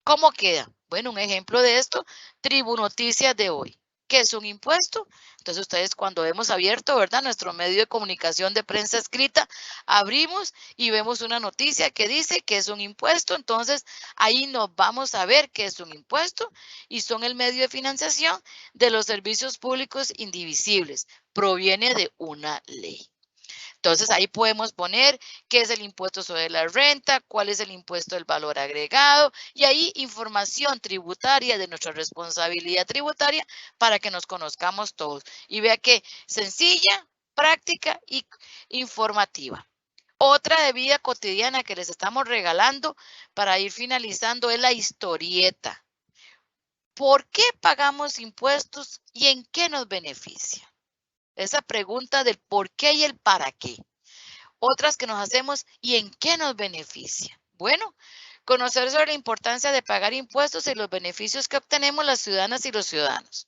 ¿Cómo queda? Bueno, un ejemplo de esto, Tribu Noticias de hoy. ¿Qué es un impuesto? Entonces ustedes cuando hemos abierto, ¿verdad? Nuestro medio de comunicación de prensa escrita, abrimos y vemos una noticia que dice que es un impuesto. Entonces ahí nos vamos a ver qué es un impuesto y son el medio de financiación de los servicios públicos indivisibles. Proviene de una ley. Entonces ahí podemos poner qué es el impuesto sobre la renta, cuál es el impuesto del valor agregado y ahí información tributaria de nuestra responsabilidad tributaria para que nos conozcamos todos. Y vea que sencilla, práctica y informativa. Otra de vida cotidiana que les estamos regalando para ir finalizando es la historieta. ¿Por qué pagamos impuestos y en qué nos beneficia? Esa pregunta del por qué y el para qué. Otras que nos hacemos y en qué nos beneficia. Bueno, conocer sobre la importancia de pagar impuestos y los beneficios que obtenemos las ciudadanas y los ciudadanos.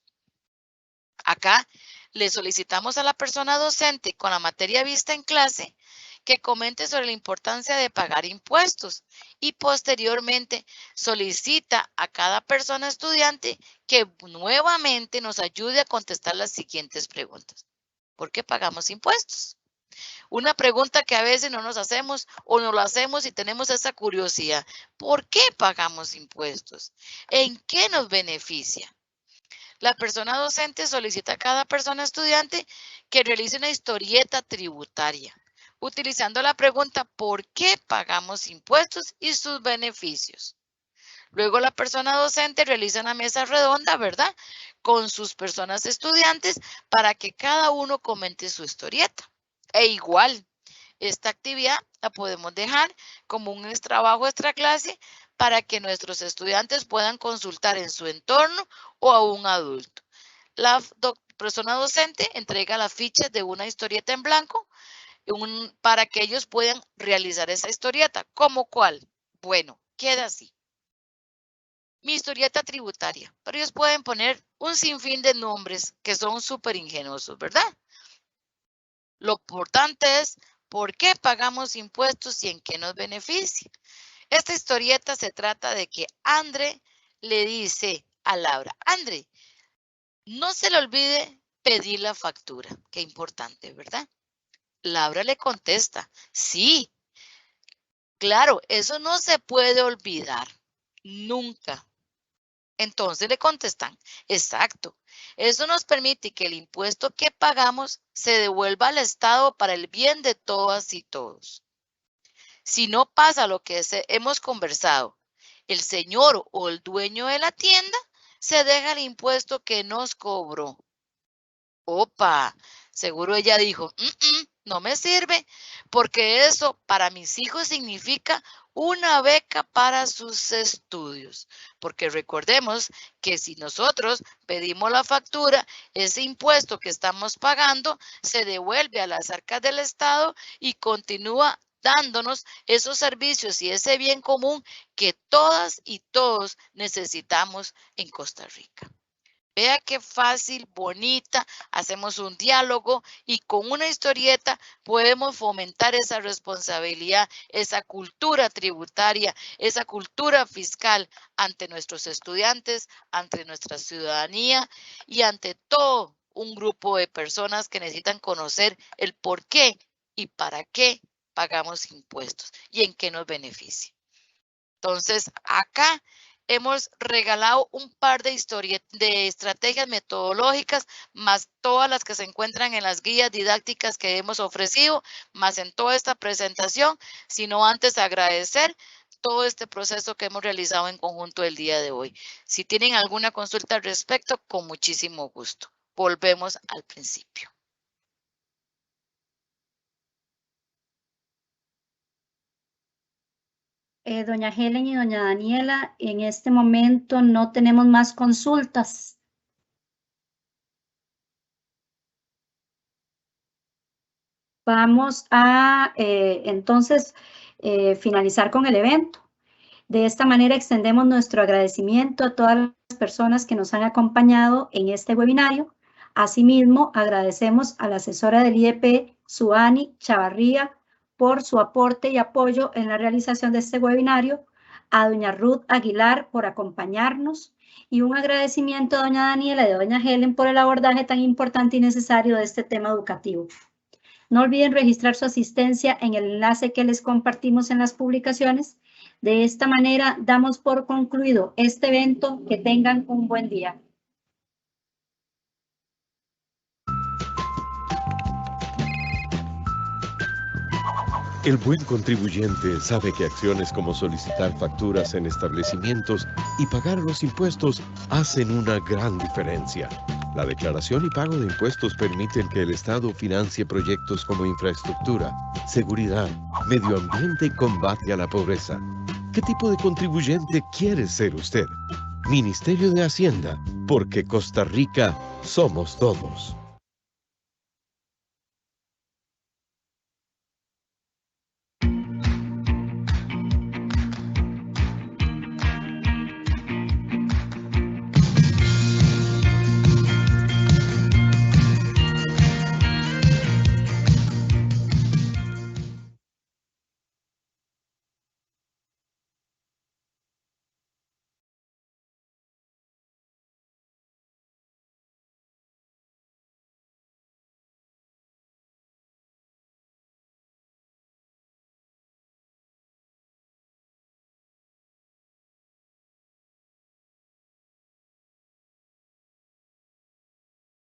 Acá le solicitamos a la persona docente con la materia vista en clase que comente sobre la importancia de pagar impuestos y posteriormente solicita a cada persona estudiante que nuevamente nos ayude a contestar las siguientes preguntas. ¿Por qué pagamos impuestos? Una pregunta que a veces no nos hacemos o no lo hacemos y tenemos esa curiosidad. ¿Por qué pagamos impuestos? ¿En qué nos beneficia? La persona docente solicita a cada persona estudiante que realice una historieta tributaria, utilizando la pregunta ¿por qué pagamos impuestos y sus beneficios? Luego la persona docente realiza una mesa redonda, ¿verdad? Con sus personas estudiantes para que cada uno comente su historieta. E igual, esta actividad la podemos dejar como un trabajo extra clase para que nuestros estudiantes puedan consultar en su entorno o a un adulto. La persona docente entrega las fichas de una historieta en blanco para que ellos puedan realizar esa historieta. ¿Cómo cuál? Bueno, queda así. Mi historieta tributaria, pero ellos pueden poner un sinfín de nombres que son súper ingeniosos, ¿verdad? Lo importante es por qué pagamos impuestos y en qué nos beneficia. Esta historieta se trata de que André le dice a Laura, André, no se le olvide pedir la factura. Qué importante, ¿verdad? Laura le contesta, sí, claro, eso no se puede olvidar, nunca. Entonces le contestan, exacto, eso nos permite que el impuesto que pagamos se devuelva al Estado para el bien de todas y todos. Si no pasa lo que hemos conversado, el señor o el dueño de la tienda se deja el impuesto que nos cobró. Opa, seguro ella dijo, no me sirve, porque eso para mis hijos significa una beca para sus estudios. Porque recordemos que si nosotros pedimos la factura, ese impuesto que estamos pagando se devuelve a las arcas del Estado y continúa dándonos esos servicios y ese bien común que todas y todos necesitamos en Costa Rica. Vea qué fácil, bonita, hacemos un diálogo y con una historieta podemos fomentar esa responsabilidad, esa cultura tributaria, esa cultura fiscal ante nuestros estudiantes, ante nuestra ciudadanía y ante todo un grupo de personas que necesitan conocer el por qué y para qué pagamos impuestos y en qué nos beneficia. Entonces, acá hemos regalado un par de estrategias metodológicas, más todas las que se encuentran en las guías didácticas que hemos ofrecido, más en toda esta presentación, sino antes agradecer todo este proceso que hemos realizado en conjunto el día de hoy. Si tienen alguna consulta al respecto, con muchísimo gusto. Volvemos al principio. Doña Helen y doña Daniela, en este momento no tenemos más consultas. Vamos a entonces finalizar con el evento. De esta manera extendemos nuestro agradecimiento a todas las personas que nos han acompañado en este webinario. Asimismo, agradecemos a la asesora del IEP, Suani Chavarría, por su aporte y apoyo en la realización de este webinario, a doña Ruth Aguilar por acompañarnos y un agradecimiento a doña Daniela y a doña Helen por el abordaje tan importante y necesario de este tema educativo. No olviden registrar su asistencia en el enlace que les compartimos en las publicaciones. De esta manera damos por concluido este evento. Que tengan un buen día. El buen contribuyente sabe que acciones como solicitar facturas en establecimientos y pagar los impuestos hacen una gran diferencia. La declaración y pago de impuestos permiten que el Estado financie proyectos como infraestructura, seguridad, medio ambiente y combate a la pobreza. ¿Qué tipo de contribuyente quiere ser usted? Ministerio de Hacienda, porque Costa Rica somos todos.